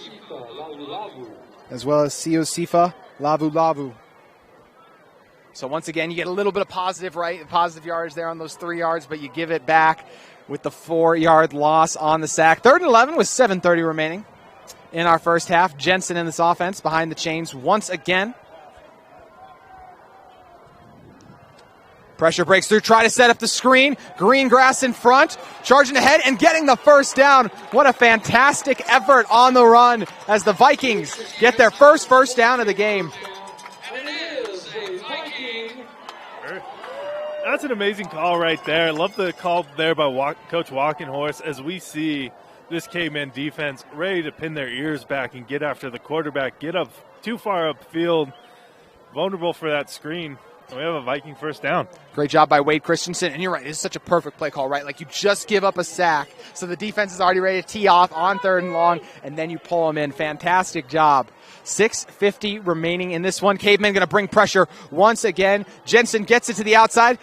as well as Siosifa Lavu. So once again, you get a little bit of positive, right? Positive yardage there on those 3 yards, but you give it back with the 4-yard loss on the sack. 3rd and 11 with 7:30 remaining in our first half. Jensen in this offense behind the chains once again. Pressure breaks through, try to set up the screen. Green grass in front, charging ahead and getting the first down. What a fantastic effort on the run as the Vikings get their first down of the game. That's an amazing call right there. Love the call there by Coach Walkenhorst as we see this Cavemen defense ready to pin their ears back and get after the quarterback, get up too far upfield, vulnerable for that screen. We have a Viking first down. Great job by Wade Christensen. And you're right, it's such a perfect play call, right? Like you just give up a sack, so the defense is already ready to tee off on 3rd and long, and then you pull them in. Fantastic job. 6:50 remaining in this one. Cavemen going to bring pressure once again. Jensen gets it to the outside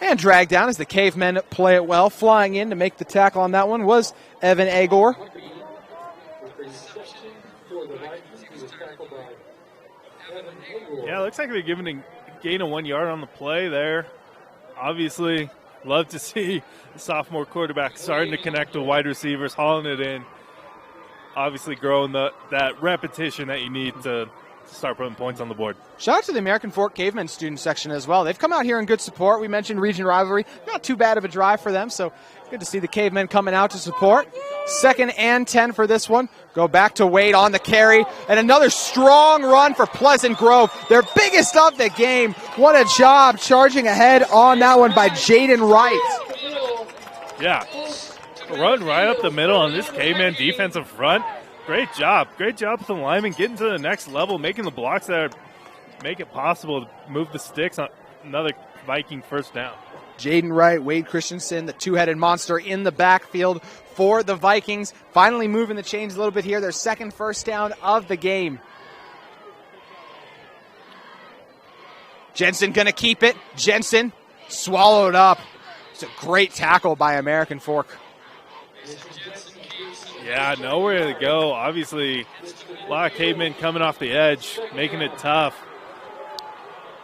and drag down as the Cavemen play it well. Flying in to make the tackle on that one was Evan Agor. Yeah, it looks like they're giving a gain of 1 yard on the play there. Obviously, love to see the sophomore quarterback starting to connect with wide receivers, hauling it in. Obviously growing that repetition that you need to start putting points on the board. Shout out to the American Fork Cavemen student section as well. They've come out here in good support. We mentioned region rivalry. Not too bad of a drive for them, so good to see the Cavemen coming out to support. 2nd and 10 for this one. Go back to Wade on the carry. And another strong run for Pleasant Grove. Their biggest of the game. What a job charging ahead on that one by Jaden Wright. Yeah. Run right up the middle on this Caveman defensive front. Great job. Great job with the linemen getting to the next level, making the blocks that make it possible to move the sticks on another Viking first down. Jaden Wright, Wade Christensen, the two-headed monster in the backfield for the Vikings. Finally moving the chains a little bit here. Their 2nd first down of the game. Jensen going to keep it. Jensen swallowed up. It's a great tackle by American Fork. Yeah, nowhere to go. Obviously, a lot of Cavemen coming off the edge, making it tough.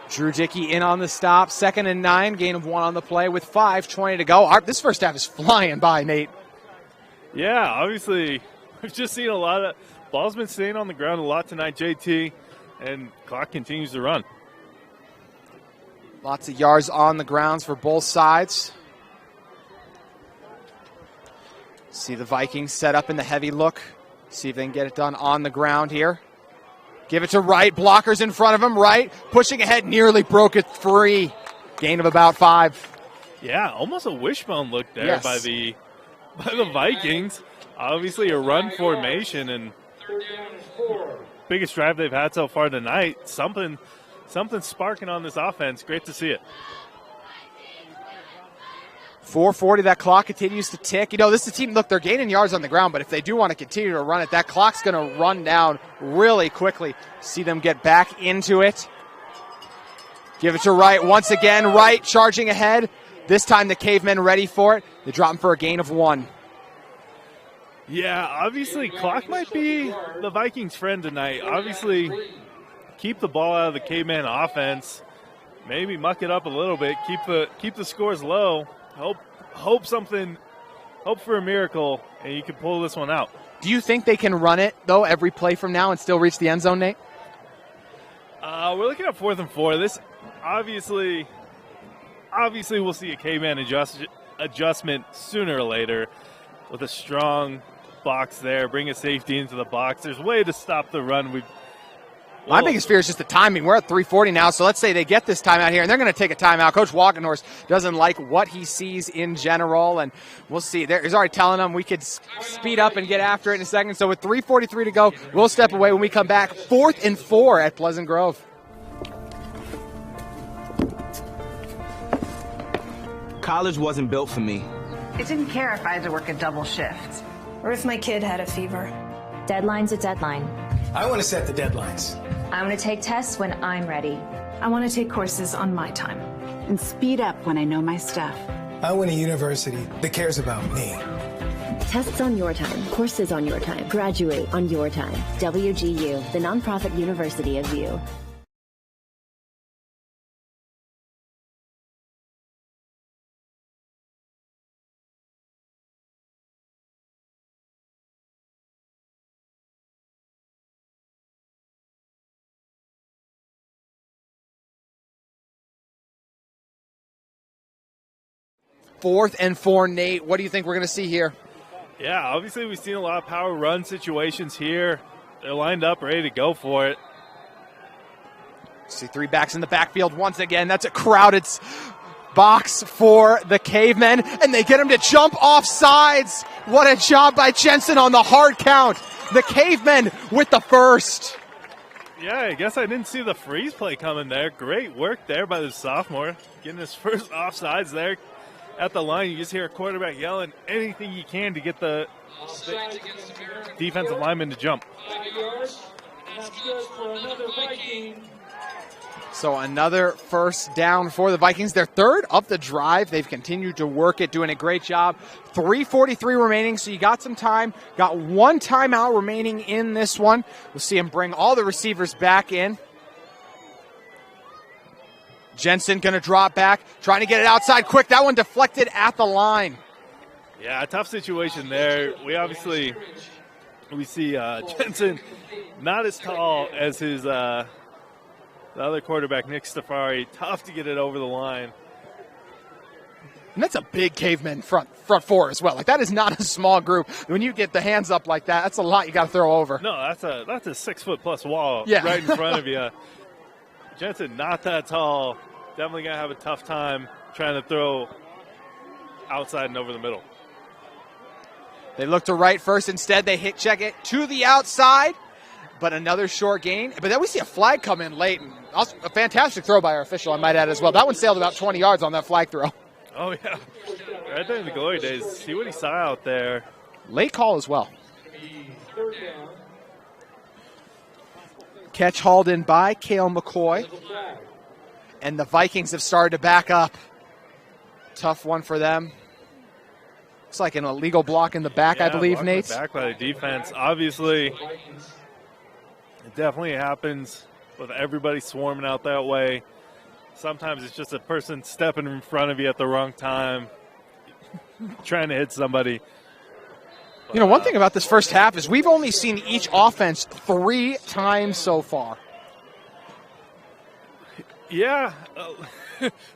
Drew Dickey in on the stop. 2nd and 9, gain of 1 on the play with 5:20 to go. This first half is flying by, Nate. Yeah, obviously, we've just seen a lot of ball's been staying on the ground a lot tonight, JT, and clock continues to run. Lots of yards on the grounds for both sides. See the Vikings set up in the heavy look. See if they can get it done on the ground here. Give it to Wright. Blockers in front of him. Wright pushing ahead, nearly broke it free. Gain of about 5. Yeah, almost a wishbone look there Yes. by the Vikings. Obviously a run formation and biggest drive they've had so far tonight. Something sparking on this offense. Great to see it. 4:40, that clock continues to tick. You know, this is a team, look, they're gaining yards on the ground, but if they do want to continue to run it, that clock's going to run down really quickly. See them get back into it. Give it to Wright once again. Wright charging ahead. This time the Cavemen ready for it. They drop him for a gain of 1. Yeah, obviously clock might be the Vikings' friend tonight. Obviously, keep the ball out of the Caveman offense. Maybe muck it up a little bit. Keep the scores low. Hope for a miracle, and you can pull this one out. Do you think they can run it, though, every play from now and still reach the end zone, Nate? We're looking at 4th and 4. This obviously we'll see a Caveman adjustment sooner or later with a strong box there. Bring a safety into the box. There's a way to stop the run. My biggest fear is just the timing. We're at 3:40 now, so let's say they get this timeout here, and they're going to take a timeout. Coach Walkenhorst doesn't like what he sees in general, and we'll see. He's already telling them we could speed up and get after it in a second. So with 3:43 to go, we'll step away when we come back. 4th and 4 at Pleasant Grove. College wasn't built for me. I didn't care if I had to work a double shift. Or if my kid had a fever. Deadline's a deadline. I want to set the deadlines. I want to take tests when I'm ready. I want to take courses on my time. And speed up when I know my stuff. I want a university that cares about me. Tests on your time, courses on your time, graduate on your time. WGU, the nonprofit university of you. 4th and 4, Nate. What do you think we're going to see here? Yeah, obviously we've seen a lot of power run situations here. They're lined up, ready to go for it. See 3 backs in the backfield once again. That's a crowded box for the Cavemen, and they get him to jump off sides. What a job by Jensen on the hard count. The Cavemen with the first. Yeah, I guess I didn't see the freeze play coming there. Great work there by the sophomore. Getting his first offsides there at the line. You just hear a quarterback yelling anything he can to get the defensive lineman to jump. So another first down for the Vikings. Their third of the drive. They've continued to work it, doing a great job. 3:43 remaining, so you got some time. Got 1 timeout remaining in this one. We'll see him bring all the receivers back in. Jensen going to drop back, trying to get it outside quick. That one deflected at the line. Yeah, a tough situation there. We see Jensen not as tall as his the other quarterback, Nick Stafari. Tough to get it over the line. And that's a big Caveman front 4 as well. Like, that is not a small group. When you get the hands up like that, that's a lot you got to throw over. No, that's a 6-foot-plus wall yeah. right in front of you. Jensen, not that tall. Definitely going to have a tough time trying to throw outside and over the middle. They look to right first. Instead, they check it to the outside. But another short gain. But then we see a flag come in late. And also a fantastic throw by our official, I might add as well. That one sailed about 20 yards on that flag throw. Oh, yeah. Right there in the glory days. See what he saw out there. Late call as well. Catch hauled in by Cale McCoy. And the Vikings have started to back up. Tough one for them. Looks like an illegal block in the back, I believe, Nate. Back by the defense. Obviously, it definitely happens with everybody swarming out that way. Sometimes it's just a person stepping in front of you at the wrong time, trying to hit somebody. You know, one thing about this first half is we've only seen each offense 3 times so far. Yeah.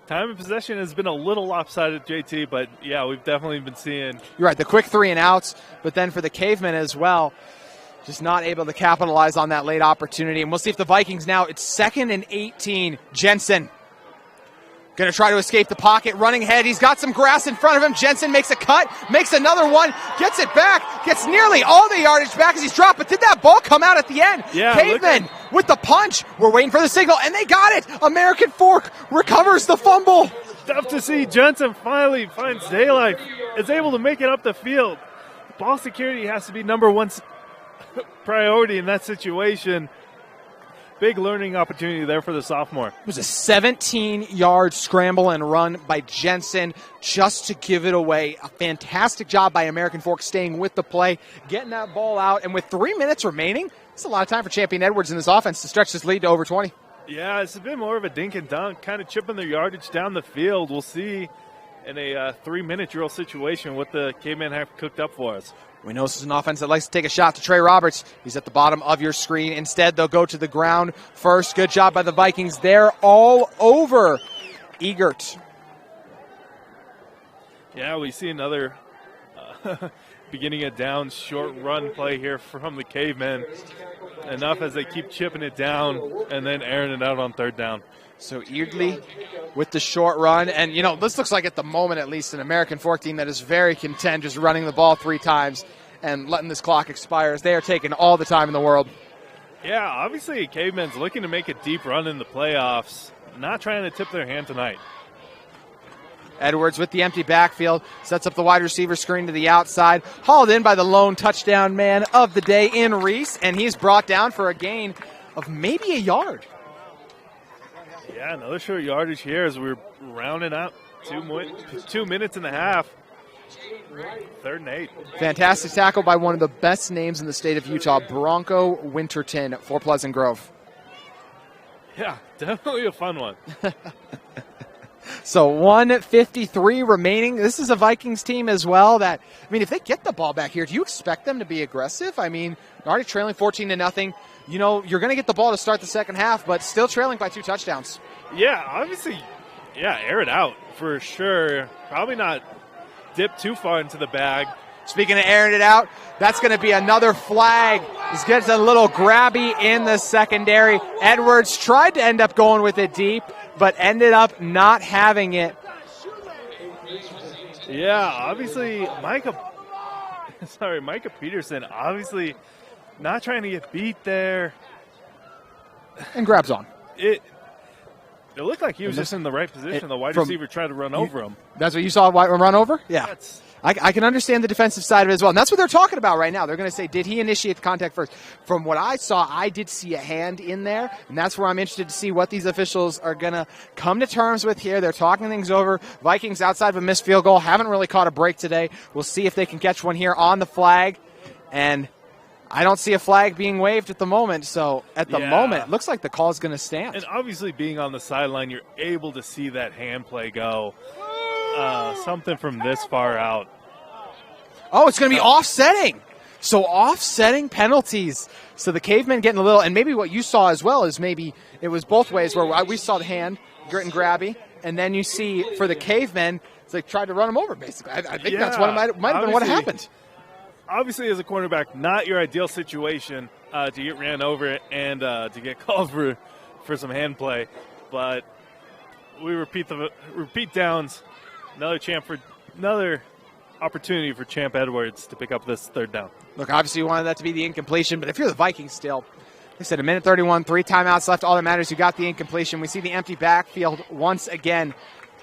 Time of possession has been a little lopsided, JT, but, yeah, we've definitely been seeing. You're right, the quick 3 and outs, but then for the Cavemen as well, just not able to capitalize on that late opportunity. And we'll see if the Vikings now, it's 2nd and 18. Jensen going to try to escape the pocket, running ahead. He's got some grass in front of him. Jensen makes a cut, makes another one, gets it back, gets nearly all the yardage back as he's dropped. But did that ball come out at the end? Yeah, Cavemen with the punch. We're waiting for the signal, and they got it. American Fork recovers the fumble. Tough to see Jensen finally finds daylight, is able to make it up the field. Ball security has to be number 1 priority in that situation. Big learning opportunity there for the sophomore. It was a 17-yard scramble and run by Jensen just to give it away. A fantastic job by American Fork staying with the play, getting that ball out. And with 3 minutes remaining, it's a lot of time for Champion Edwards in this offense to stretch this lead to over 20. Yeah, it's a bit more of a dink and dunk, kind of chipping their yardage down the field. We'll see in a 3-minute drill situation what the Cavemen have cooked up for us. We know this is an offense that likes to take a shot to Trey Roberts. He's at the bottom of your screen. Instead, they'll go to the ground first. Good job by the Vikings. They're all over Egert. Yeah, we see another beginning a down short run play here from the Cavemen. Enough as they keep chipping it down and then airing it out on 3rd down. So Eardley with the short run. And, you know, this looks like at the moment at least an American Fork team that is very content just running the ball 3 times and letting this clock expire as they are taking all the time in the world. Yeah, obviously Cavemen's looking to make a deep run in the playoffs. Not trying to tip their hand tonight. Edwards with the empty backfield, sets up the wide receiver screen to the outside, hauled in by the lone touchdown man of the day in Reese, and he's brought down for a gain of maybe a yard. Yeah, another short yardage here as we're rounding out 2 minutes and a half. 3rd and 8. Fantastic tackle by one of the best names in the state of Utah, Bronco Winterton for Pleasant Grove. Yeah, definitely a fun one. So 1:53 remaining. This is a Vikings team as well that, I mean, if they get the ball back here, do you expect them to be aggressive? I mean, already trailing 14-0. You know, you're going to get the ball to start the second half, but still trailing by 2 touchdowns. Yeah, obviously, air it out for sure. Probably not dip too far into the bag. Speaking of airing it out, that's going to be another flag. This gets a little grabby in the secondary. Edwards tried to end up going with it deep, but ended up not having it. Yeah, obviously Micah Peterson, obviously not trying to get beat there. And grabs on. It looked like he was just in the right position. The wide receiver tried to run over him. That's what you saw, run over? Yeah. I can understand the defensive side of it as well. And that's what they're talking about right now. They're going to say, did he initiate the contact first? From what I saw, I did see a hand in there. And that's where I'm interested to see what these officials are going to come to terms with here. They're talking things over. Vikings outside of a missed field goal. Haven't really caught a break today. We'll see if they can catch one here on the flag. And I don't see a flag being waved at the moment. So at the moment, it looks like the call is going to stand. And obviously being on the sideline, you're able to see that hand play go. Something from this far out. Oh, it's going to be offsetting. So offsetting penalties. So the Cavemen getting a little, and maybe what you saw as well is maybe it was both ways where we saw the hand, grit and grabby, and then you see for the Cavemen, it's like tried to run him over basically. I think that's what might have been what happened. Obviously, as a cornerback, not your ideal situation to get ran over and to get called for some hand play, but we repeat downs. Another opportunity for Champ Edwards to pick up this third down. Look, obviously you wanted that to be the incompletion, but if you're the Vikings still, they said a minute 31, 3 timeouts left. All that matters, you got the incompletion. We see the empty backfield once again.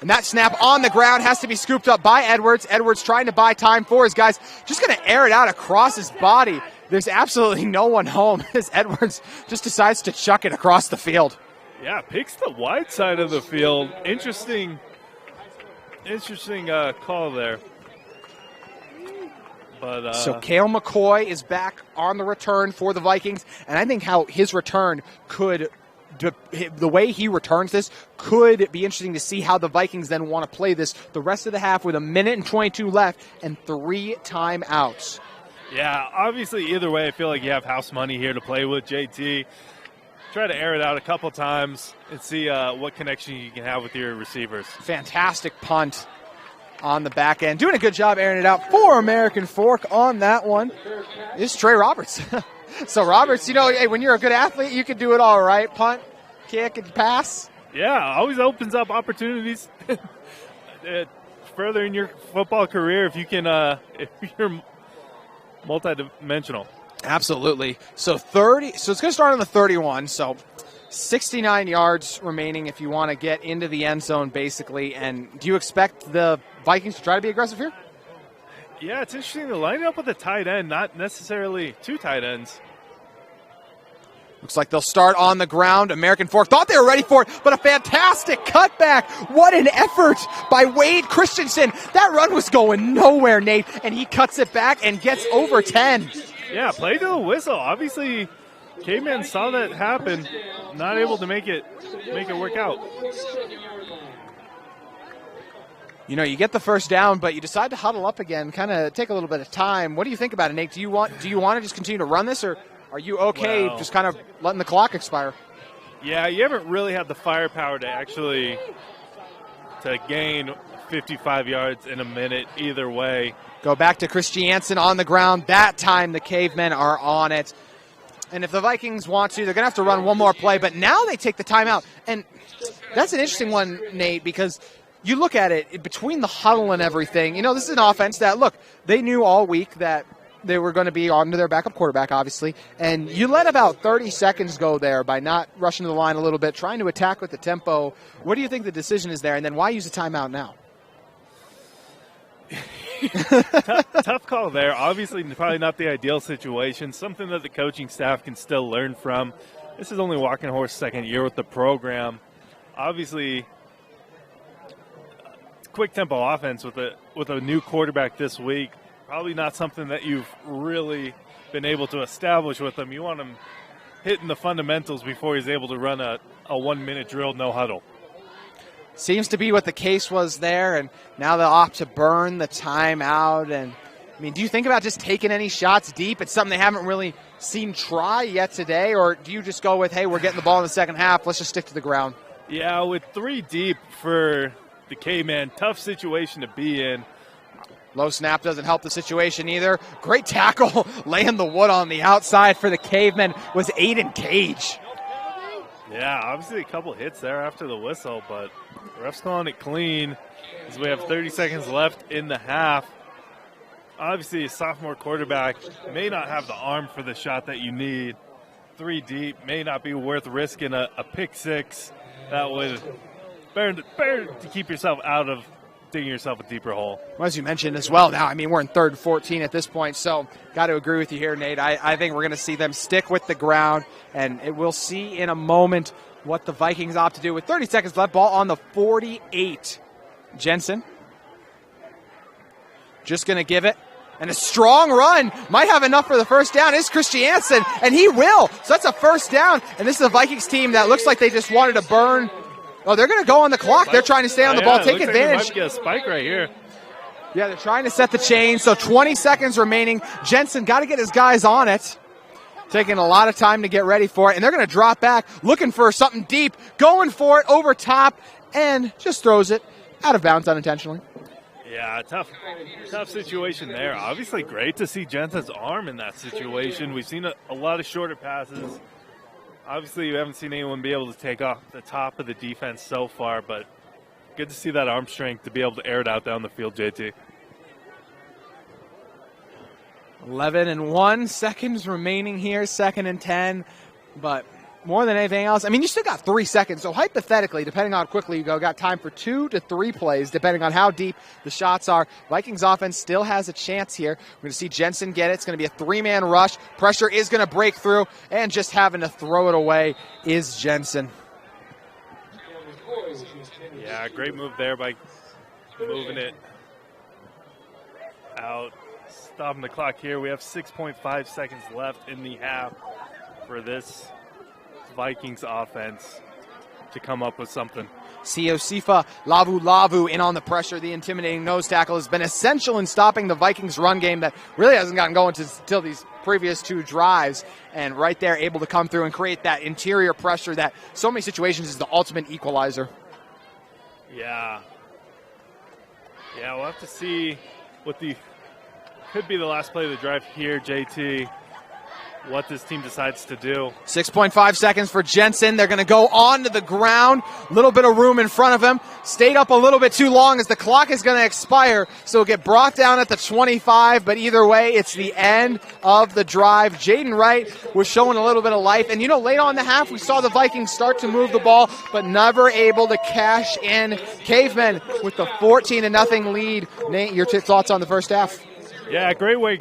And that snap on the ground has to be scooped up by Edwards. Edwards trying to buy time for his guys. Just going to air it out across his body. There's absolutely no one home as Edwards just decides to chuck it across the field. Yeah, picks the wide side of the field. Interesting call there. But so Cale McCoy is back on the return for the Vikings, and I think how his return could, the way he returns this, could be interesting to see how the Vikings then want to play this the rest of the half with a minute and 22 left and 3 timeouts. Yeah, obviously either way, I feel like you have house money here to play with, JT. Try to air it out a couple times and see what connection you can have with your receivers. Fantastic punt on the back end. Doing a good job airing it out for American Fork on that one is Trey Roberts. So Roberts, hey, when you're a good athlete, you can do it all, right? Punt, kick, and pass. Yeah, always opens up opportunities further in your football career if if you're multidimensional. Absolutely. So it's going to start on the 31. So 69 yards remaining if you want to get into the end zone, basically. And do you expect the Vikings to try to be aggressive here? Yeah, it's interesting to line up with a tight end, not necessarily 2 tight ends. Looks like they'll start on the ground. American Fork thought they were ready for it, but a fantastic cutback. What an effort by Wade Christensen. That run was going nowhere, Nate, and he cuts it back and gets over 10. Yeah, play to the whistle. Obviously, Cavemen saw that happen, not able to make it work out. You get the first down, but you decide to huddle up again, kind of take a little bit of time. What do you think about it, Nate? Do you want to just continue to run this, or are you okay just kind of letting the clock expire? Yeah, you haven't really had the firepower to gain 55 yards in a minute either way. Go back to Christiansen on the ground. That time the Cavemen are on it. And if the Vikings want to, they're going to have to run one more play. But now they take the timeout. And that's an interesting one, Nate, because you look at it, between the huddle and everything, this is an offense that, look, they knew all week that they were going to be on to their backup quarterback, obviously. And you let about 30 seconds go there by not rushing to the line a little bit, trying to attack with the tempo. What do you think the decision is there? And then why use a timeout now? Tough call there. Obviously, probably not the ideal situation. Something that the coaching staff can still learn from. This is only Walking Horse's second year with the program. Obviously, quick tempo offense with a new quarterback this week. Probably not something that you've really been able to establish with him. You want him hitting the fundamentals before he's able to run a 1-minute drill, no huddle. Seems to be what the case was there, and now they'll opt to burn the timeout. And do you think about just taking any shots deep? It's something they haven't really seen try yet today, or do you just go with, hey, we're getting the ball in the second half, let's just stick to the ground? Yeah, with 3 deep for the Cavemen, tough situation to be in. Low snap doesn't help the situation either. Great tackle, laying the wood on the outside for the Cavemen was Aiden Cage. Yeah, obviously a couple hits there after the whistle, but the ref's calling it clean as we have 30 seconds left in the half. Obviously, a sophomore quarterback may not have the arm for the shot that you need. 3 deep may not be worth risking a pick six. That would better to keep yourself out of digging yourself a deeper hole. Well, as you mentioned as well, now, I mean, we're in 3rd and 14 at this point, so got to agree with you here, Nate. I think we're going to see them stick with the ground, and we'll see in a moment what the Vikings opt to do. With 30 seconds left, ball on the 48. Jensen just going to give it. And a strong run, might have enough for the first down, is Christiansen, and he will. So that's a first down, and this is a Vikings team that looks like they just wanted to burn. Oh, they're going to go on the clock. They're trying to stay on the ball, take advantage. Like might get a spike right here. Yeah, they're trying to set the chain, so 20 seconds remaining. Jensen got to get his guys on it. Taking a lot of time to get ready for it, and they're going to drop back, looking for something deep, going for it over top, and just throws it out of bounds unintentionally. Yeah, tough situation there. Obviously great to see Jensen's arm in that situation. We've seen a lot of shorter passes. Obviously, you haven't seen anyone be able to take off the top of the defense so far, but good to see that arm strength to be able to air it out down the field, JT. 11 seconds remaining here, 2nd and 10, but more than anything else, I mean, you still got 3 seconds, so hypothetically, depending on how quickly you go, got time for 2 to 3 plays, depending on how deep the shots are. Vikings offense still has a chance here. We're going to see Jensen get it. It's going to be a 3-man rush. Pressure is going to break through, and just having to throw it away is Jensen. Yeah, great move there by moving it out. Stopping the clock here. We have 6.5 seconds left in the half for this Vikings offense to come up with something. Siosifa Lavu in on the pressure. The intimidating nose tackle has been essential in stopping the Vikings run game that really hasn't gotten going until these previous 2 drives. And right there, able to come through and create that interior pressure that so many situations is the ultimate equalizer. Yeah. Yeah, we'll have to see what could be the last play of the drive here, JT. What this team decides to do. 6.5 seconds for Jensen. They're going to go onto the ground. A little bit of room in front of him. Stayed up a little bit too long as the clock is going to expire. So it'll get brought down at the 25. But either way, it's the end of the drive. Jaden Wright was showing a little bit of life. And, late on in the half, we saw the Vikings start to move the ball, but never able to cash in. Cavemen with the 14-0 lead. Nate, your thoughts on the first half? Yeah, great work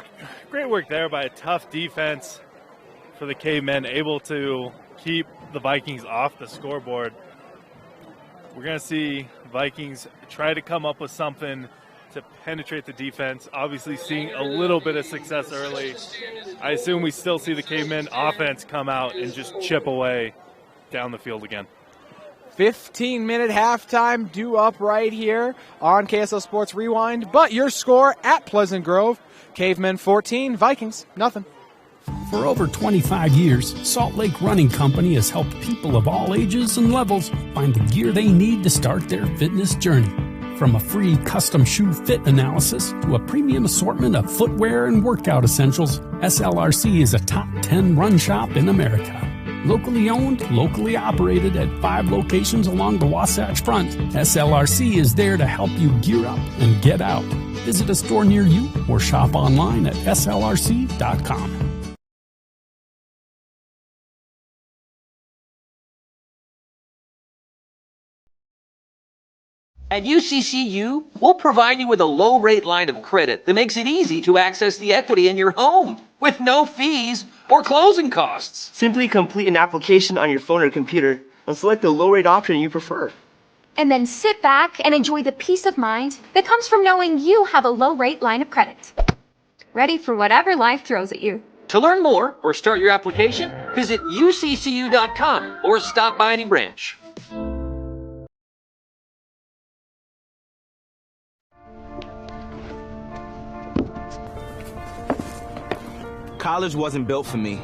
there by a tough defense for the Cavemen, able to keep the Vikings off the scoreboard. We're going to see Vikings try to come up with something to penetrate the defense. Obviously seeing a little bit of success early. I assume we still see the Cavemen offense come out and just chip away down the field again. 15-minute halftime due up right here on KSL Sports Rewind. But your score at Pleasant Grove, Cavemen 14, Vikings nothing. For over 25 years, Salt Lake Running Company has helped people of all ages and levels find the gear they need to start their fitness journey. From a free custom shoe fit analysis to a premium assortment of footwear and workout essentials, SLRC is a top 10 run shop in America. Locally owned, locally operated at 5 locations along the Wasatch Front, SLRC is there to help you gear up and get out. Visit a store near you or shop online at slrc.com. At UCCU, we'll provide you with a low-rate line of credit that makes it easy to access the equity in your home with no fees or closing costs. Simply complete an application on your phone or computer and select the low-rate option you prefer. And then sit back and enjoy the peace of mind that comes from knowing you have a low-rate line of credit. Ready for whatever life throws at you. To learn more or start your application, visit uccu.com or stop by any branch. College wasn't built for me.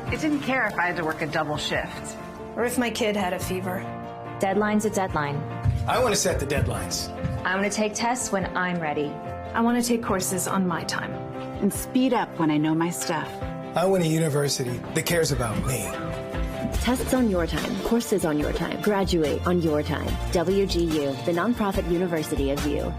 I didn't care if I had to work a double shift. Or if my kid had a fever. Deadline's a deadline. I want to set the deadlines. I want to take tests when I'm ready. I want to take courses on my time. And speed up when I know my stuff. I want a university that cares about me. Tests on your time, courses on your time, graduate on your time. WGU, the nonprofit university of you.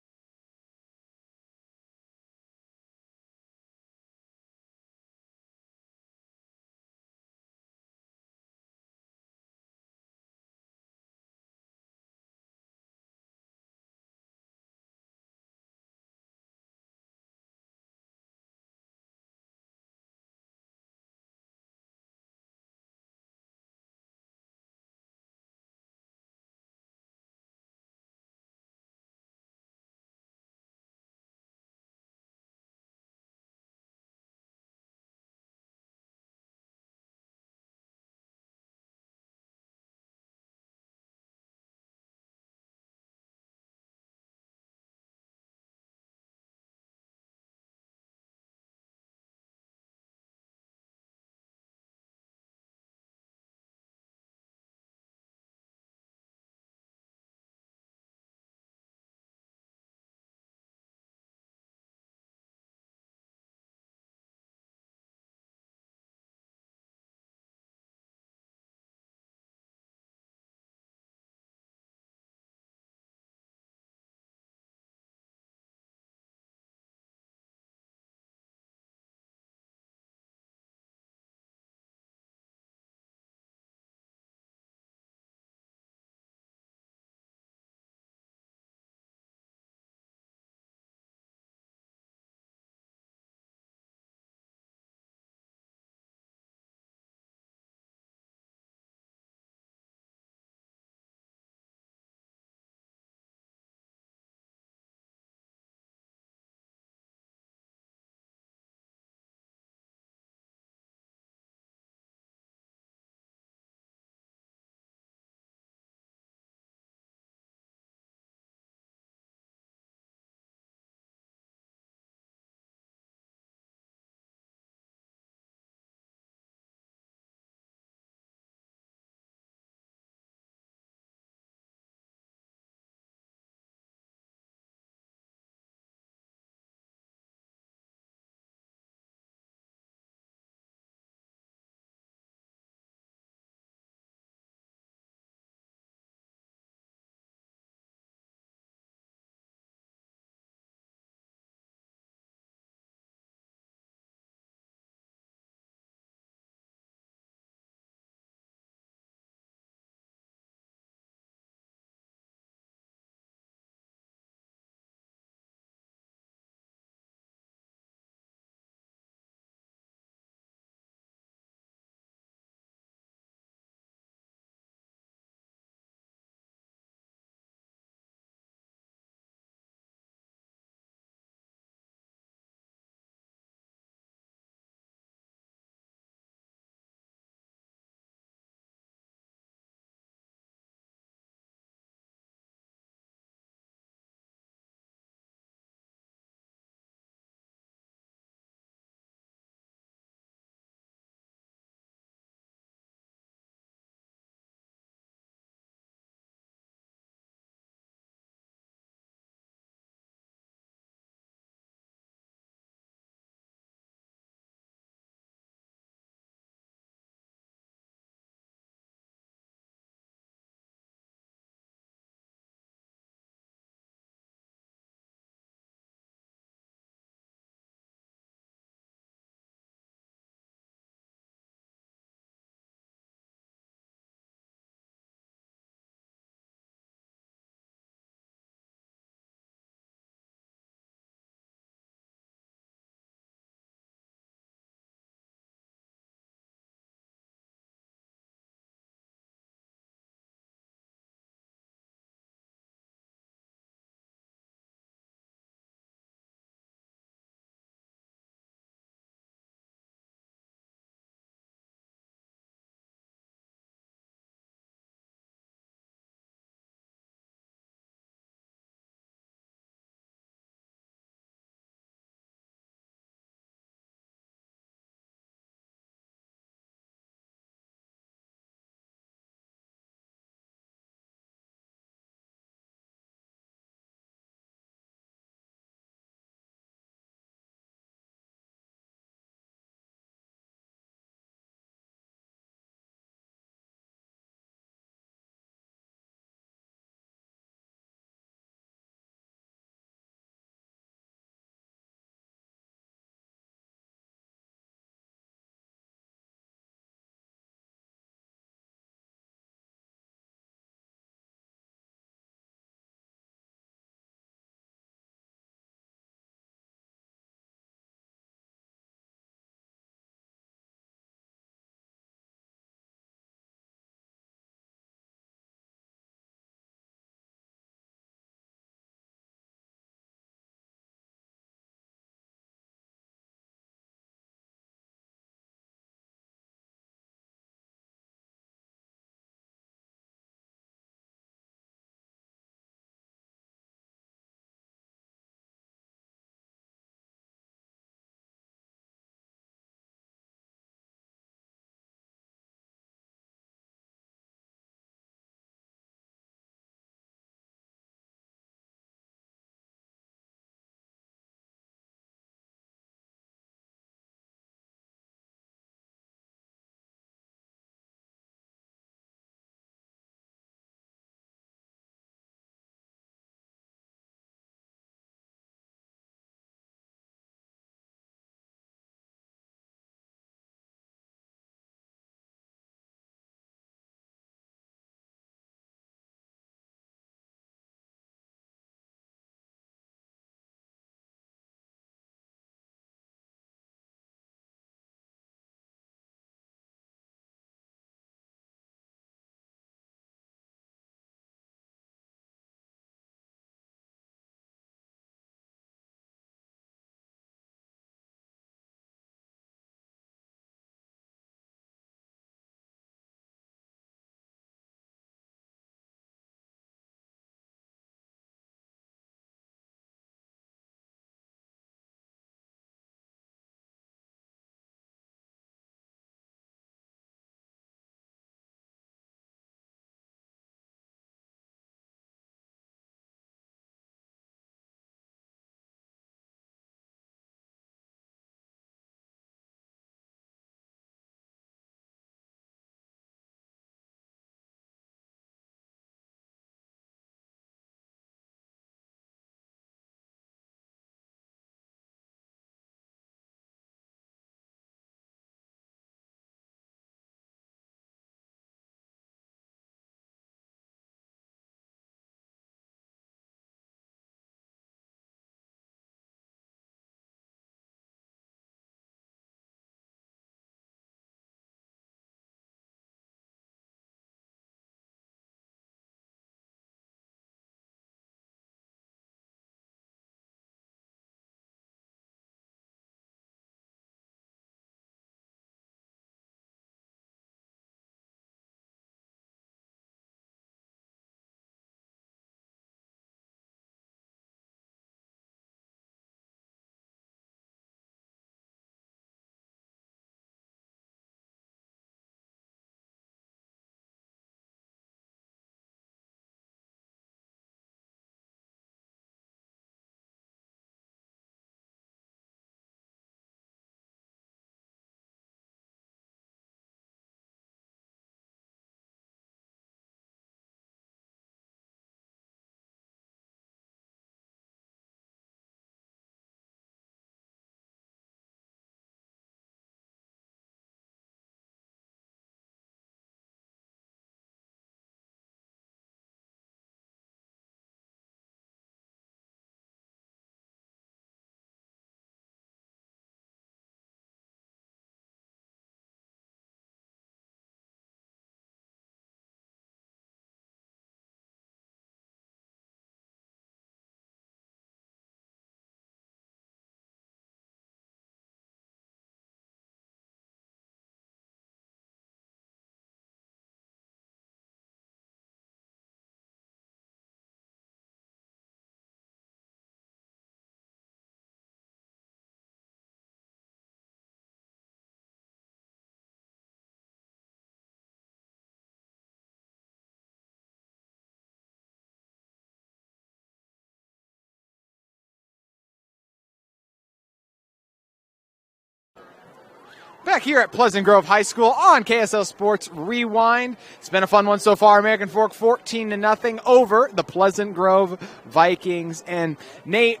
Back here at Pleasant Grove High School on KSL Sports Rewind. It's been a fun one so far. American Fork 14-0 over the Pleasant Grove Vikings. And Nate,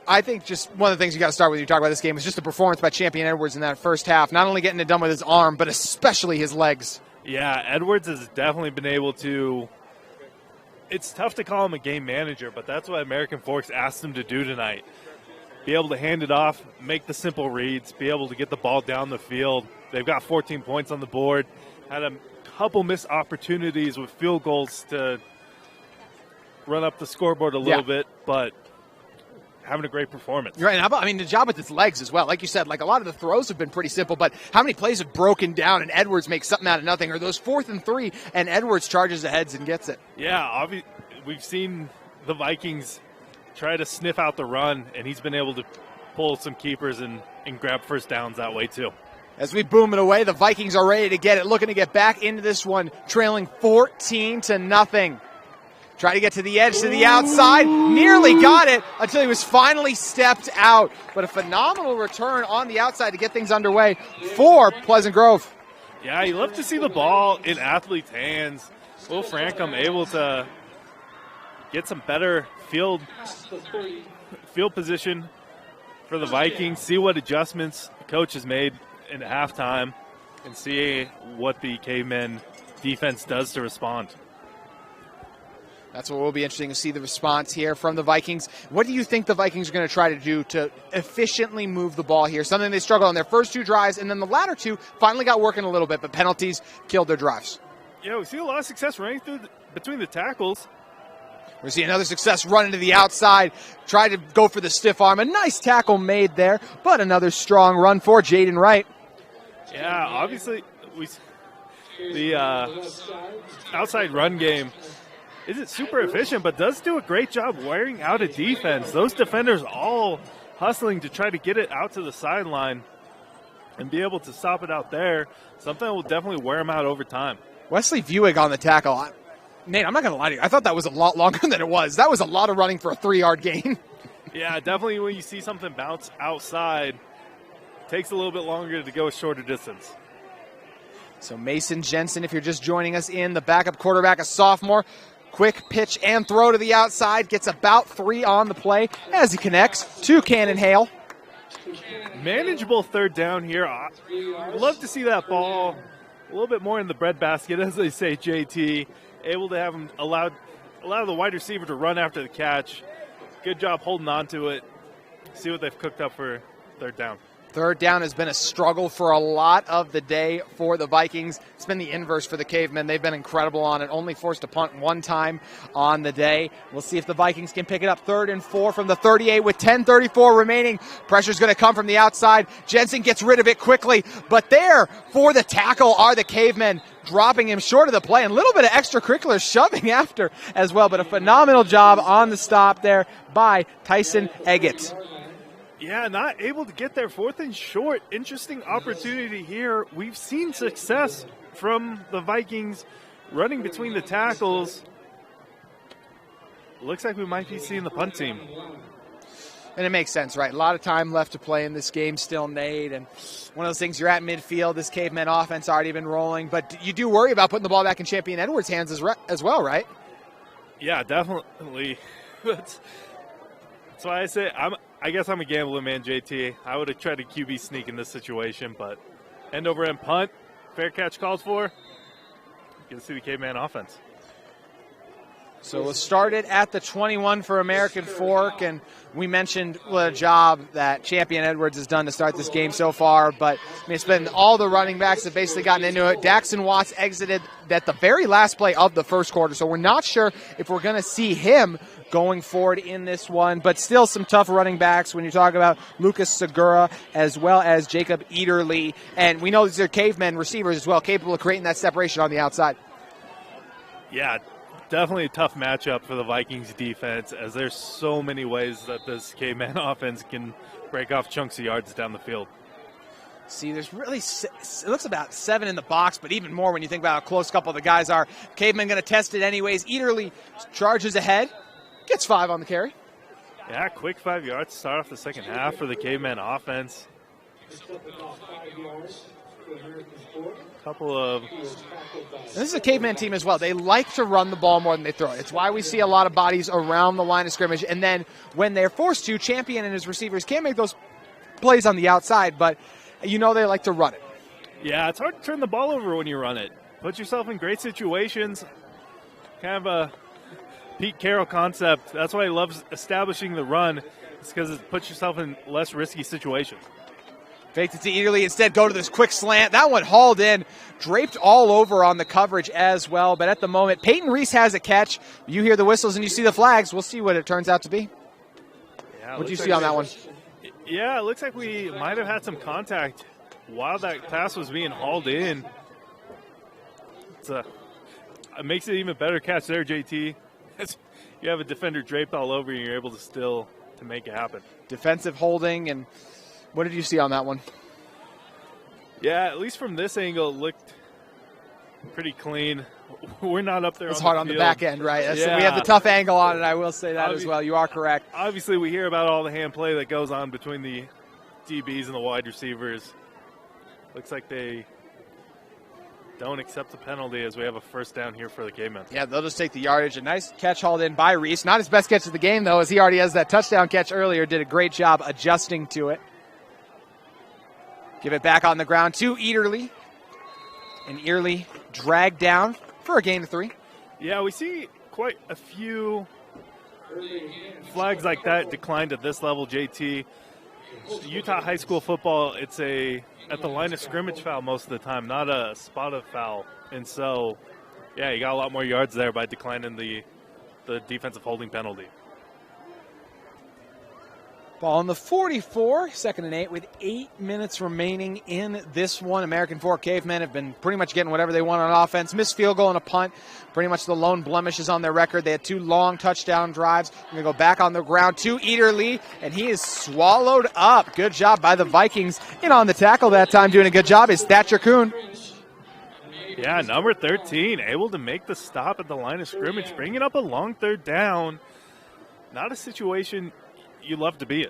I think just one of the things you got to start with when you talk about this game is just the performance by Champion Edwards in that first half. Not only getting it done with his arm, but especially his legs. Yeah, Edwards has definitely been able to. It's tough to call him a game manager, but that's what American Forks asked him to do tonight. Be able to hand it off, make the simple reads, be able to get the ball down the field. They've got 14 points on the board. Had a couple missed opportunities with field goals to run up the scoreboard a little bit, but having a great performance. You're right. How about, the job with his legs as well. Like you said, like a lot of the throws have been pretty simple, but how many plays have broken down and Edwards makes something out of nothing? Or those 4th and 3 and Edwards charges ahead and gets it. Yeah, we've seen the Vikings try to sniff out the run, and he's been able to pull some keepers and grab first downs that way too. As we boom it away, the Vikings are ready to get it, looking to get back into this one, trailing 14-0. Try to get to the edge, to the outside, nearly got it until he was finally stepped out. But a phenomenal return on the outside to get things underway for Pleasant Grove. Yeah, you love to see the ball in athletes' hands. Will Frankham able to get some better field position for the Vikings, see what adjustments the coach has made in halftime, and see what the Cavemen defense does to respond. That's what will be interesting to see, the response here from the Vikings. What do you think the Vikings are going to try to do to efficiently move the ball here? Something they struggled on their first 2 drives, and then the latter 2 finally got working a little bit, but penalties killed their drives. Yeah, we see a lot of success running between the tackles. We see another success running to the outside. Tried to go for the stiff arm. A nice tackle made there, but another strong run for Jaden Wright. Yeah, obviously the outside run game isn't super efficient, but does do a great job wearing out a defense. Those defenders all hustling to try to get it out to the sideline and be able to stop it out there. Something that will definitely wear them out over time. Wesley Buick on the tackle. Nate, I'm not going to lie to you. I thought that was a lot longer than it was. That was a lot of running for a 3-yard gain. Yeah, definitely when you see something bounce outside, it takes a little bit longer to go a shorter distance. So Mason Jensen, if you're just joining us in, the backup quarterback, a sophomore. Quick pitch and throw to the outside. Gets about 3 on the play as he connects to Cannon Hale. Manageable third down here. I'd love to see that ball a little bit more in the breadbasket, as they say, JT. Able to have him allow the wide receiver to run after the catch. Good job holding on to it. See what they've cooked up for third down. Third down has been a struggle for a lot of the day for the Vikings. It's been the inverse for the Cavemen. They've been incredible on it. Only forced to punt 1 time on the day. We'll see if the Vikings can pick it up. 3rd and 4 from the 38 with 10:34 remaining. Pressure's going to come from the outside. Jensen gets rid of it quickly, but there for the tackle are the Cavemen, dropping him short of the play, and a little bit of extracurricular shoving after as well, but a phenomenal job on the stop there by Tyson Eggett. Yeah, not able to get there. 4th and short. Interesting opportunity here. We've seen success from the Vikings running between the tackles. Looks like we might be seeing the punt team. And it makes sense, right? A lot of time left to play in this game still, Nate. And one of those things, you're at midfield. This Cavemen offense already been rolling. But you do worry about putting the ball back in Champion Edwards' hands as well, right? Yeah, definitely. That's why I say I guess I'm a gambling man, JT. I would have tried to QB sneak in this situation, but end over end punt, fair catch called for. You can see the Caveman offense. So we'll start it at the 21 for American Fork, and we mentioned what a job that Champion Edwards has done to start this game so far, but it's been all the running backs have basically gotten into it. Daxon Watts exited at the very last play of the first quarter, so we're not sure if we're going to see him going forward in this one, but still some tough running backs when you talk about Lucas Segura as well as Jacob Ederle, and we know these are Cavemen receivers as well, capable of creating that separation on the outside. Yeah, definitely a tough matchup for the Vikings defense, as there's so many ways that this Caveman offense can break off chunks of yards down the field. See, there's really, it looks about 7 in the box, but even more when you think about how close a couple of the guys are. Caveman going to test it anyways. Ederle charges ahead, gets 5 on the carry. Yeah, quick 5 yards to start off the second half for the Caveman offense. Couple of. This is a Caveman team as well. They like to run the ball more than they throw it. It's why we see a lot of bodies around the line of scrimmage. And then when they're forced to, Champion and his receivers can't make those plays on the outside, but you know they like to run it. Yeah, it's hard to turn the ball over when you run it. Put yourself in great situations. Kind of a Pete Carroll concept. That's why he loves establishing the run. It's because it puts yourself in less risky situations. Faked it to Eaterly, instead go to this quick slant. That one hauled in, draped all over on the coverage as well. But at the moment, Peyton Reese has a catch. You hear the whistles and you see the flags. We'll see what it turns out to be. Yeah, what do you see on that one? Yeah, it looks like we might have had some contact while that pass was being hauled in. It makes it an even better catch there, JT. You have a defender draped all over you, and you're able to make it happen. Defensive holding, and what did you see on that one? Yeah, at least from this angle, it looked pretty clean. We're not up there. It's on hard the on field. the back end, right? Yeah. We have the tough angle on it. I will say that as well. You are correct. Obviously, we hear about all the hand play that goes on between the DBs and the wide receivers. Looks like they don't accept the penalty as we have a first down here for the Cavemen. Yeah, they'll just take the yardage. A nice catch hauled in by Reese. Not his best catch of the game, though, as he already has that touchdown catch earlier. Did a great job adjusting to it. Give it back on the ground to Eaterly. And Eaterly dragged down for a gain of 3. Yeah, we see quite a few flags like that declined at this level, JT. Utah high school football, it's at the line of scrimmage foul most of the time, not a spotted foul. And so, yeah, you got a lot more yards there by declining the defensive holding penalty. Ball on the 44, 2nd and 8 with 8 minutes remaining in this one. American Fork Cavemen have been pretty much getting whatever they want on offense. Missed field goal and a punt. Pretty much the lone blemishes on their record. They had 2 long touchdown drives. We're going to go back on the ground to Eaterly, and he is swallowed up. Good job by the Vikings. In on the tackle that time, doing a good job is Thatcher Kuhn. Yeah, number 13, able to make the stop at the line of scrimmage, bringing up a long 3rd down. Not a situation you love to be in.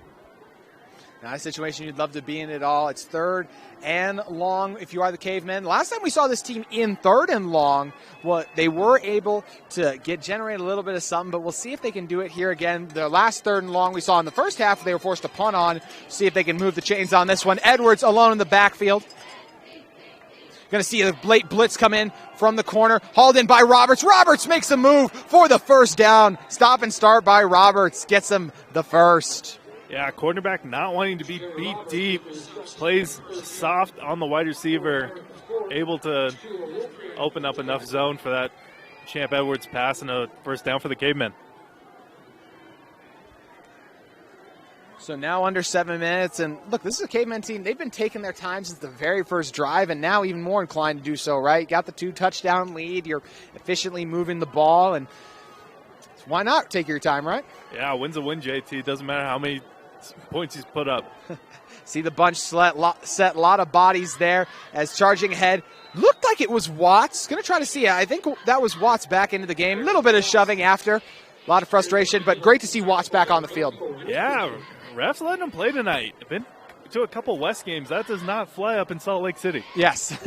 Not a situation you'd love to be in at all. It's 3rd and long if you are the Cavemen. Last time we saw this team in 3rd and long, they were able to generate a little bit of something, but we'll see if they can do it here again. The last 3rd and long we saw in the first half, they were forced to punt on. See if they can move the chains on this one. Edwards alone in the backfield. Going to see a late blitz come in from the corner. Hauled in by Roberts. Roberts makes a move for the first down. Stop and start by Roberts. Gets him the first. Yeah, quarterback not wanting to be beat deep. Plays soft on the wide receiver. Able to open up enough zone for that Champ Edwards pass and a first down for the Cavemen. So now under 7 minutes, and look, this is a Cavemen team. They've been taking their time since the very first drive, and now even more inclined to do so, right? Got the 2-touchdown lead. You're efficiently moving the ball, and why not take your time, right? Yeah, win's a win, JT. Doesn't matter how many points he's put up. See the bunch set, a lot of bodies there as charging ahead. Looked like it was Watts. Going to try to see it. I think that was Watts back into the game. A little bit of shoving after. A lot of frustration, but great to see Watts back on the field. Yeah, refs letting him play tonight. Been to a couple West games. That does not fly up in Salt Lake City. Yes.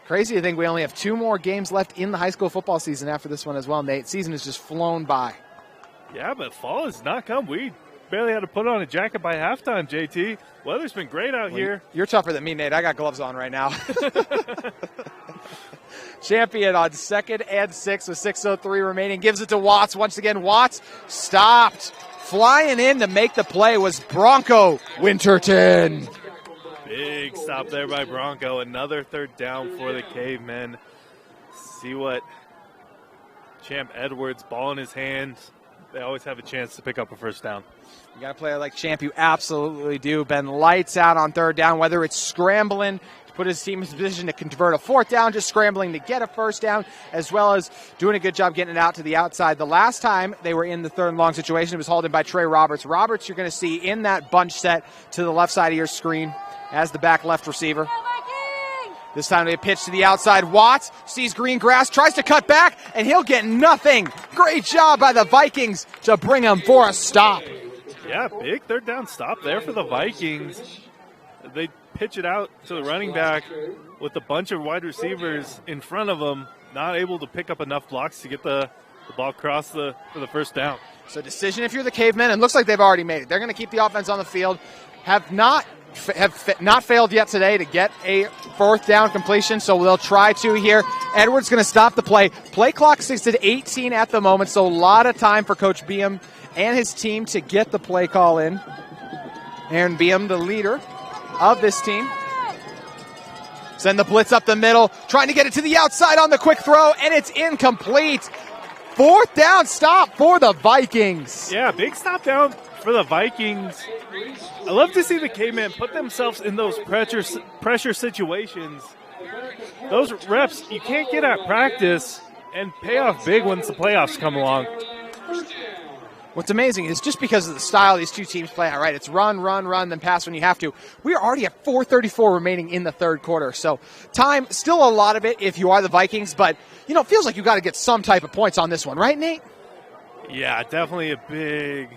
Crazy to think we only have 2 more games left in the high school football season after this one as well, Nate. Season has just flown by. Yeah, but fall has not come. We barely had to put on a jacket by halftime, JT. Weather's been great out here. You're tougher than me, Nate. I got gloves on right now. Champion on 2nd and 6 with 6:03 remaining. Gives it to Watts. Once again, Watts stopped. Flying in to make the play was Bronco Winterton. Big stop there by Bronco. Another 3rd down for the Cavemen. See what Champ Edwards, ball in his hands. They always have a chance to pick up a first down. You got a player like Champ, you absolutely do. Been lights out on 3rd down, whether it's scrambling to put his team in position to convert a 4th down, just scrambling to get a first down, as well as doing a good job getting it out to the outside. The last time they were in the 3rd and long situation, it was hauled in by Trey Roberts. Roberts, you're going to see in that bunch set to the left side of your screen as the back left receiver. This time they pitch to the outside. Watts sees green grass, tries to cut back, and he'll get nothing. Great job by the Vikings to bring him for a stop. Yeah, big third down stop there for the Vikings. They pitch it out to the running back with a bunch of wide receivers in front of them, not able to pick up enough blocks to get the ball across for the first down. So decision if you're the Cavemen, and looks like they've already made it. They're going to keep the offense on the field. Have not failed yet today to get a fourth down completion, so they'll try to here. Edwards going to stop the play. Play clock 6 at 18 at the moment, so a lot of time for Coach Beam and his team to get the play call in. Aaron Beam, the leader of this team. Send the blitz up the middle, trying to get it to the outside on the quick throw, and it's incomplete. Fourth down stop for the Vikings. Yeah, big stop down for the Vikings. I love to see the Cavemen put themselves in those pressure situations. Those reps you can't get at practice and pay off big once the playoffs come along. What's amazing is just because of the style these two teams play, all right, it's run, then pass when you have to. We are already at 4:34 remaining in the third quarter. So time, still a lot of it if you are the Vikings, but, it feels like you got to get some type of points on this one, right, Nate? Yeah, definitely a big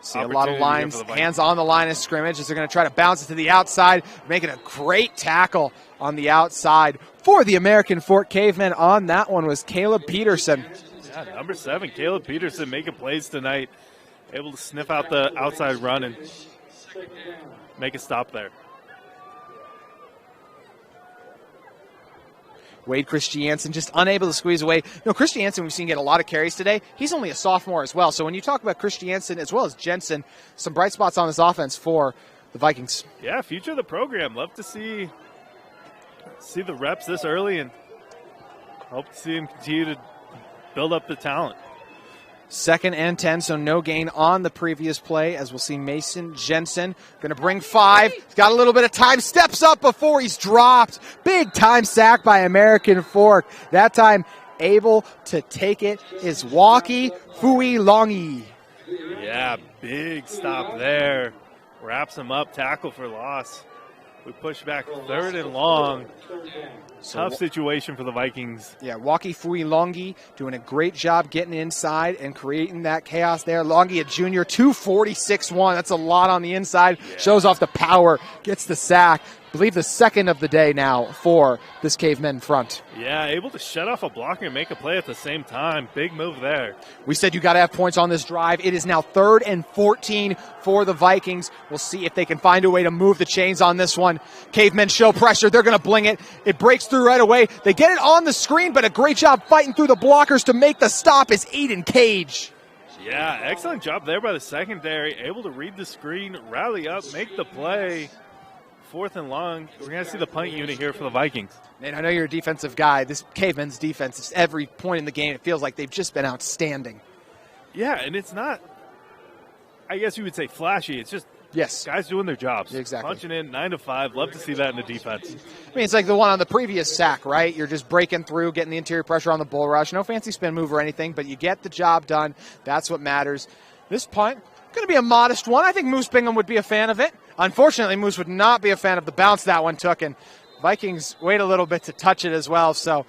See a lot of lines, hands on the line of scrimmage as they're going to try to bounce it to the outside, making a great tackle on the outside for the American Fork Cavemen. On that one was Caleb Peterson. Yeah, number 7, Caleb Peterson making plays tonight, able to sniff out the outside run and make a stop there. Wade Christiansen just unable to squeeze away. Christiansen we've seen get a lot of carries today. He's only a sophomore as well. So when you talk about Christiansen as well as Jensen, some bright spots on this offense for the Vikings. Yeah, future of the program. Love to see the reps this early and hope to see him continue to build up the talent. 2nd and 10, so no gain on the previous play, as we'll see Mason Jensen going to bring 5. He's got a little bit of time, steps up before he's dropped. Big time sack by American Fork. That time able to take it is Waki Fuilongi. Yeah, big stop there. Wraps him up, tackle for loss. We push back 3rd and long. Tough situation for the Vikings. Yeah, Waki Fuilongi doing a great job getting inside and creating that chaos there. Longi, a junior, 246-1. That's a lot on the inside. Yeah. Shows off the power, gets the sack. I believe the 2nd of the day now for this Cavemen front. Yeah, able to shut off a blocker and make a play at the same time. Big move there. We said you got to have points on this drive. It is now 3rd and 14 for the Vikings. We'll see if they can find a way to move the chains on this one. Cavemen show pressure. They're going to bling it. It breaks through right away. They get it on the screen, but a great job fighting through the blockers to make the stop is Aiden Cage. Yeah, excellent job there by the secondary. Able to read the screen, rally up, make the play. 4th and long. We're going to see the punt unit here for the Vikings. And I know you're a defensive guy. This Cavemen's defense, is every point in the game, it feels like they've just been outstanding. Yeah, and it's not, I guess you would say flashy. It's just guys doing their jobs. Exactly. Punching in 9 to 5. Love to see that in the defense. I mean, it's like the one on the previous sack, right? You're just breaking through, getting the interior pressure on the bull rush. No fancy spin move or anything, but you get the job done. That's what matters. This punt, going to be a modest one. I think Moose Bingham would be a fan of it. Unfortunately, Moose would not be a fan of the bounce that one took, and Vikings wait a little bit to touch it as well. So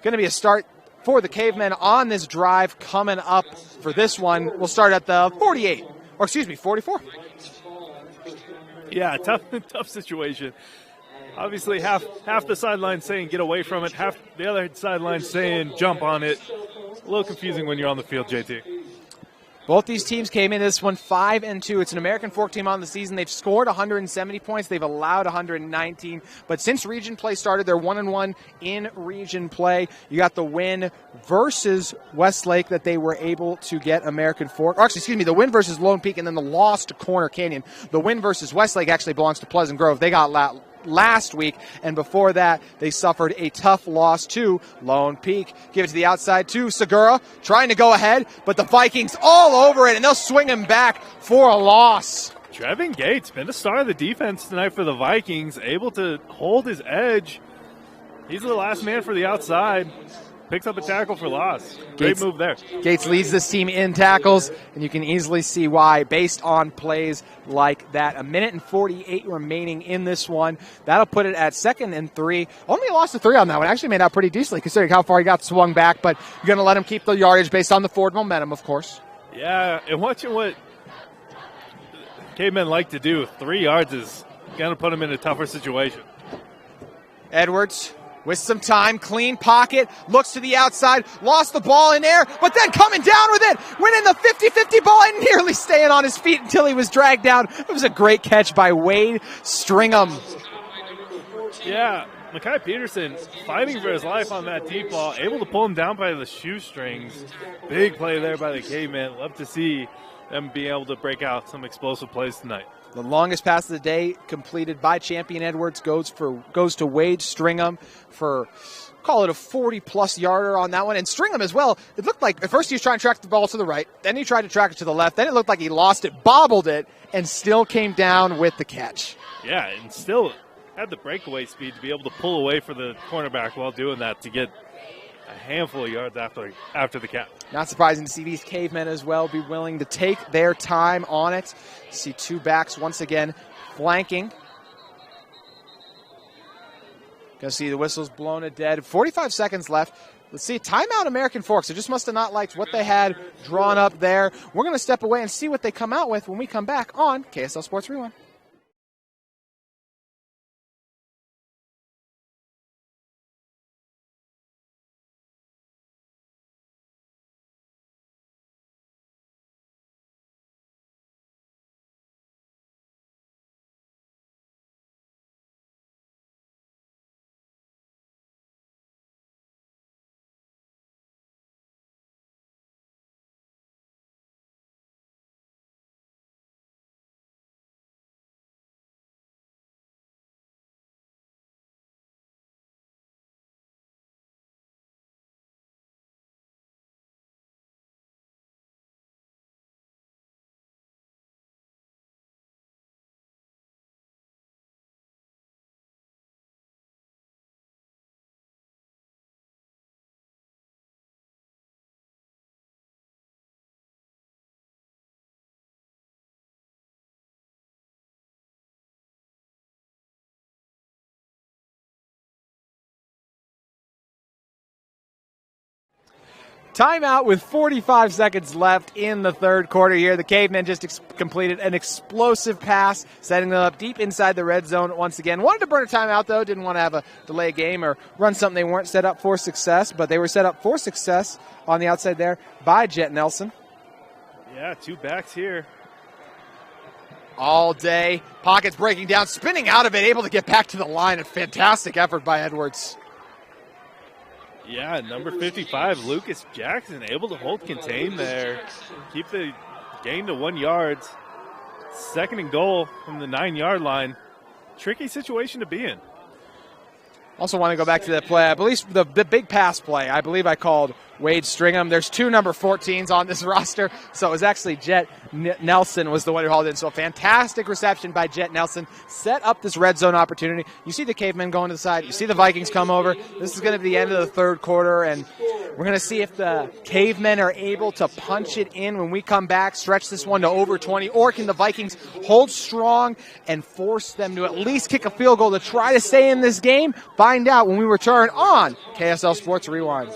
going to be a start for the Cavemen on this drive coming up for this one. We'll start at the 44. Yeah, tough situation. Obviously, half the sideline saying get away from it, half the other sideline saying jump on it. A little confusing when you're on the field, JT. Both these teams came in this one 5-2. It's an American Fork team on the season. They've scored 170 points. They've allowed 119. But since region play started, they're 1-1 in region play. You got the win versus Westlake that they were able to get American Fork. The win versus Lone Peak and then the loss to Corner Canyon. The win versus Westlake actually belongs to Pleasant Grove. They got last week, and before that, they suffered a tough loss to Lone Peak. Give it to the outside to Segura, trying to go ahead, but the Vikings all over it, and they'll swing him back for a loss. Trevin Gates been the star of the defense tonight for the Vikings, able to hold his edge. He's the last man for the outside. Picks up a tackle for loss. Great move there. Gates leads this team in tackles, and you can easily see why based on plays like that. 1:48 remaining in this one. That'll put it at 2nd and 3. Only lost to 3 on that one. Actually made out pretty decently considering how far he got swung back, but you're going to let him keep the yardage based on the forward momentum, of course. Yeah, and watching what Cavemen like to do, 3 yards is going to put them in a tougher situation. Edwards with some time, clean pocket, looks to the outside, lost the ball in air, but then coming down with it, winning the 50-50 ball and nearly staying on his feet until he was dragged down. It was a great catch by Wade Stringham. Yeah, Makai Peterson fighting for his life on that deep ball, able to pull him down by the shoestrings. Big play there by the Cavemen. Love to see them being able to break out some explosive plays tonight. The longest pass of the day completed by Champion Edwards goes to Wade Stringham for, call it a 40-plus yarder on that one. And Stringham as well, it looked like at first he was trying to track the ball to the right, then he tried to track it to the left, then it looked like he lost it, bobbled it, and still came down with the catch. Yeah, and still had the breakaway speed to be able to pull away for the cornerback while doing that to get a handful of yards after the catch. Not surprising to see these Cavemen as well be willing to take their time on it. See two backs once again flanking. Gonna see the whistles blown at dead. 45 seconds left. Let's see, timeout American Forks. They just must have not liked what they had drawn up there. We're gonna step away and see what they come out with when we come back on KSL Sports Rewind. Timeout with 45 seconds left in the third quarter here. The Cavemen just completed an explosive pass, setting them up deep inside the red zone once again. Wanted to burn a timeout, though. Didn't want to have a delay game or run something they weren't set up for success, but they were set up for success on the outside there by Jet Nelson. Yeah, two backs here. All day. Pockets breaking down, spinning out of it, able to get back to the line. A fantastic effort by Edwards. Yeah, number 55, Lucas Jackson, able to hold contain there. Keep the gain to 1 yard. Second and goal from the 9-yard line. Tricky situation to be in. Also want to go back to that play. I believe the big pass play, I believe I called Wade Stringham. There's two number 14s on this roster, so it was actually Jet Nelson was the one who hauled in. So a fantastic reception by Jet Nelson. Set up this red zone opportunity. You see the Cavemen going to the side. You see the Vikings come over. This is going to be the end of the third quarter, and we're going to see if the Cavemen are able to punch it in when we come back, stretch this one to over 20, or can the Vikings hold strong and force them to at least kick a field goal to try to stay in this game? Find out when we return on KSL Sports Rewind.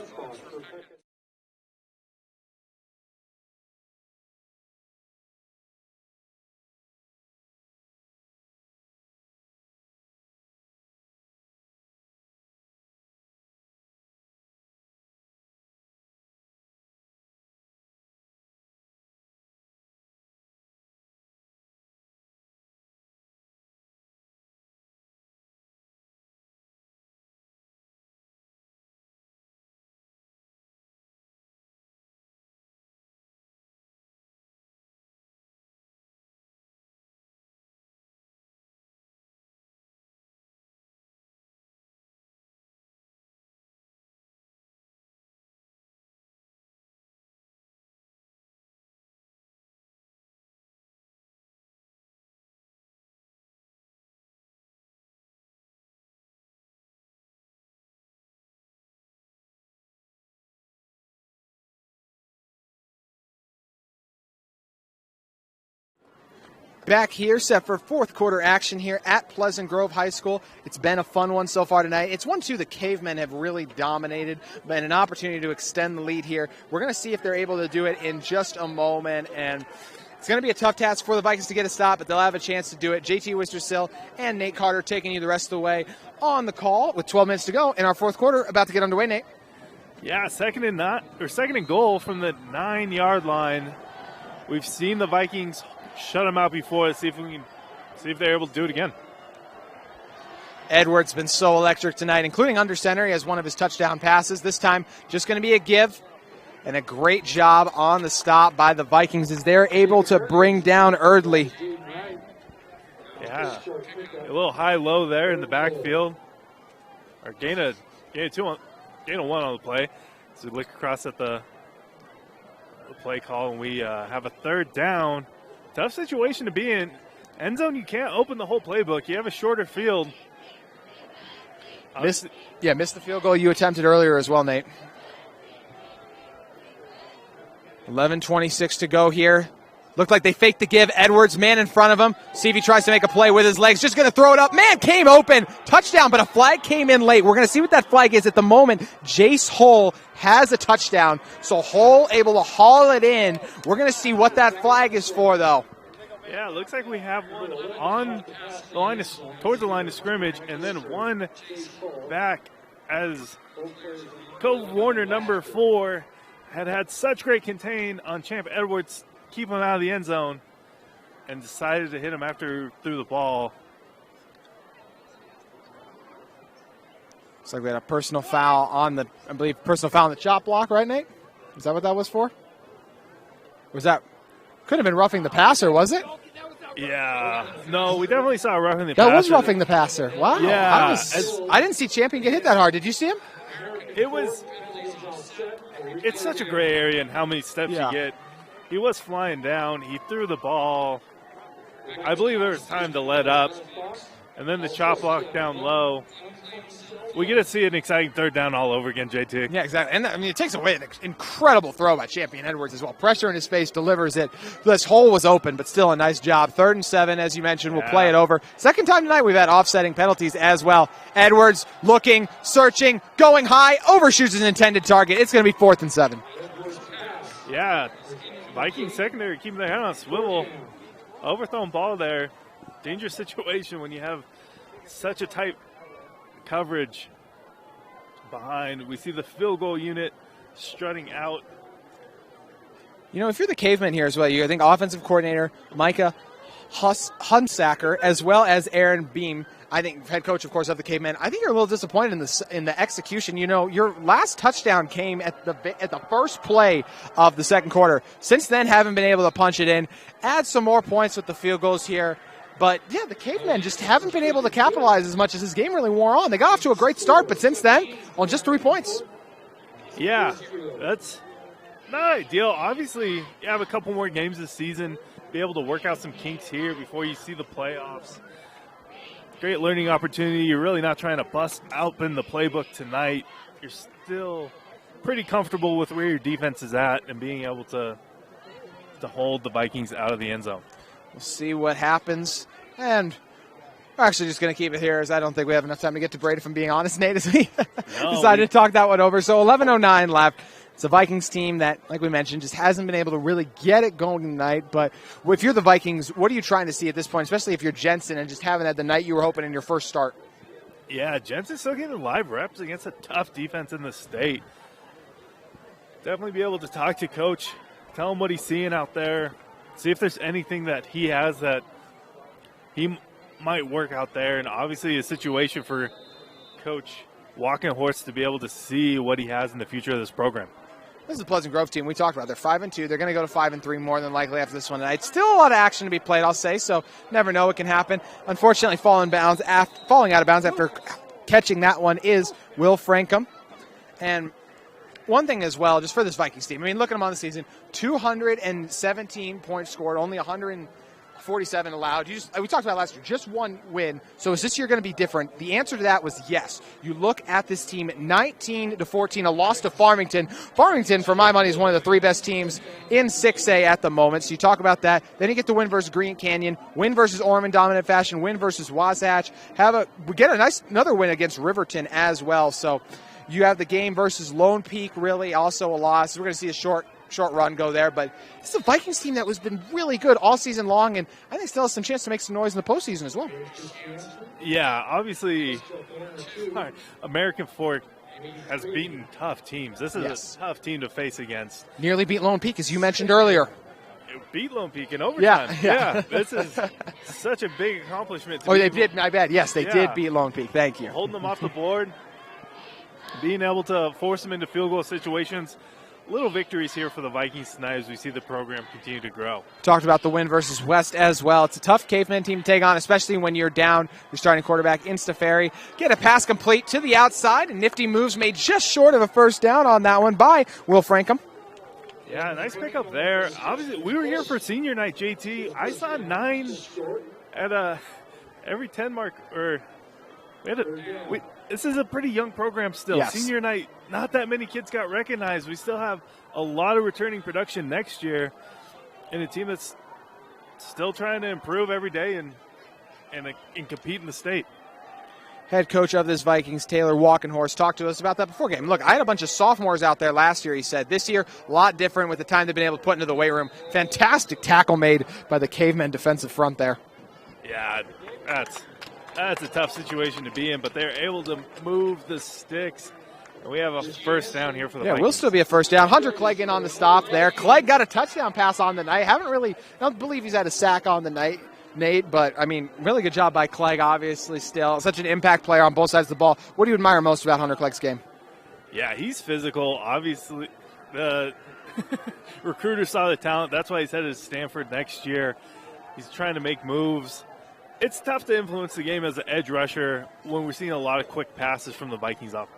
Back here, set for fourth quarter action here at Pleasant Grove High School. It's been a fun one so far tonight. It's one, too, the Cavemen have really dominated, but an opportunity to extend the lead here. We're going to see if they're able to do it in just a moment, and it's going to be a tough task for the Vikings to get a stop, but they'll have a chance to do it. JT Wistersill and Nate Carter taking you the rest of the way on the call with 12 minutes to go in our fourth quarter. About to get underway, Nate. Yeah, second and goal from the 9-yard line. We've seen the Vikings shut them out before. Let's see if they're able to do it again. Edwards been so electric tonight, including under center. He has one of his touchdown passes. This time, just going to be a give. And a great job on the stop by the Vikings as they're able to bring down Erdley. Yeah, a little high-low there in the backfield. Or gain a one on the play. So we look across at the play call, and we have a third down. Tough situation to be in. End zone, you can't open the whole playbook. You have a shorter field. Missed the field goal you attempted earlier as well, Nate. 11:26 to go here. Looked like they faked the give. Edwards, man in front of him. See if he tries to make a play with his legs. Just going to throw it up. Man, came open. Touchdown, but a flag came in late. We're going to see what that flag is. At the moment, Jace Hull has a touchdown. So Hull able to haul it in. We're going to see what that flag is for, though. Yeah, it looks like we have one on the line towards the line of scrimmage, and then one back as Cove Warner, number 4, had such great contain on Champ Edwards, keep him out of the end zone, and decided to hit him after threw the ball. Looks like we had a personal foul on the chop block, right, Nate? Is that what that was for? Was that? Could have been roughing the passer, was it? Yeah. No, we definitely saw roughing the passer. That was roughing the passer. Wow. Yeah. I didn't see Champion get hit that hard. Did you see him? It's such a gray area in how many steps you get. He was flying down. He threw the ball. I believe there was time to let up. And then the chop block down low. We get to see an exciting third down all over again, JT. Yeah, exactly. And it takes away an incredible throw by Champion Edwards as well. Pressure in his face, delivers it. This hole was open, but still a nice job. 3rd and 7, as you mentioned. We'll play it over. Second time tonight we've had offsetting penalties as well. Edwards looking, searching, going high, overshoots his intended target. It's going to be 4th and 7. Yeah, Viking secondary keeping their head on a swivel. Overthrown ball there. Dangerous situation when you have such a tight coverage behind. We see the field goal unit strutting out. You know, if you're the Cavemen here as well, I think offensive coordinator Micah Hunsacker as well as Aaron Beam, I think head coach, of course, of the Cavemen, I think you're a little disappointed in the execution. You know, your last touchdown came at the first play of the second quarter. Since then, haven't been able to punch it in. Add some more points with the field goals here. But, yeah, the Cavemen just haven't been able to capitalize as much as this game really wore on. They got off to a great start, but since then, just 3 points. Yeah, that's not ideal. Obviously, you have a couple more games this season, be able to work out some kinks here before you see the playoffs. Great learning opportunity. You're really not trying to bust open the playbook tonight. You're still pretty comfortable with where your defense is at and being able to hold the Vikings out of the end zone. We'll see what happens. And we're actually just going to keep it here as I don't think we have enough time to get to Brady, if I'm being honest, Nate, as we decided to talk that one over. So 11:09 left. It's a Vikings team that, like we mentioned, just hasn't been able to really get it going tonight. But if you're the Vikings, what are you trying to see at this point, especially if you're Jensen and just haven't had the night you were hoping in your first start? Yeah, Jensen's still getting live reps against a tough defense in the state. Definitely be able to talk to Coach, tell him what he's seeing out there, see if there's anything that he has that he might work out there. And obviously a situation for Coach Walking Horse to be able to see what he has in the future of this program. This is the Pleasant Grove team we talked about. They're 5-2. They're going to go to 5-3 more than likely after this one tonight. Still a lot of action to be played, I'll say, so never know what can happen. Unfortunately, falling out of bounds after catching that one is Will Frankham. And one thing as well, just for this Vikings team, I mean, look at them on the season, 217 points scored, only 47 allowed. We talked about last year, just one win. So is this year going to be different? The answer to that was yes. You look at this team, 19-14, a loss to Farmington. Farmington, for my money, is one of the 3 best teams in 6A at the moment. So you talk about that. Then you get the win versus Green Canyon, win versus Ormond dominant fashion, win versus Wasatch. We get another win against Riverton as well. So you have the game versus Lone Peak, really also a loss. We're going to see a short run go there, but this is a Vikings team that has been really good all season long, and I think still has some chance to make some noise in the postseason as well. Yeah, obviously, American Fork has beaten tough teams. This is a tough team to face against. Nearly beat Lone Peak, as you mentioned earlier. It beat Lone Peak in overtime. Yeah. This is such a big accomplishment. They did, my bad. Yes, they did beat Lone Peak. Thank you. Holding them off the board, being able to force them into field goal situations. Little victories here for the Vikings tonight as we see the program continue to grow. Talked about the win versus West as well. It's a tough Cavemen team to take on, especially when you're down your starting quarterback, Instaferry. Get a pass complete to the outside, and nifty moves made just short of a first down on that one by Will Frankham. Yeah, nice pickup there. Obviously, we were here for senior night, JT. I saw 9 at every 10 mark. This is a pretty young program still. Yes. Senior night, not that many kids got recognized. We still have a lot of returning production next year, and a team that's still trying to improve every day and compete in the state. Head coach of this Vikings, Taylor Walkenhorst, talked to us about that before game. Look, I had a bunch of sophomores out there last year, he said. This year, a lot different with the time they've been able to put into the weight room. Fantastic tackle made by the Cavemen defensive front there. Yeah, that's a tough situation to be in, but they're able to move the sticks. And we have a first down here for the Vikings. Will still be a first down. Hunter Clegg in on the stop there. Clegg got a touchdown pass on the night. I don't believe he's had a sack on the night, Nate, but, really good job by Clegg, obviously, still. Such an impact player on both sides of the ball. What do you admire most about Hunter Clegg's game? Yeah, he's physical. Obviously, the recruiter saw the talent. That's why he's headed to Stanford next year. He's trying to make moves. It's tough to influence the game as an edge rusher when we're seeing a lot of quick passes from the Vikings offense.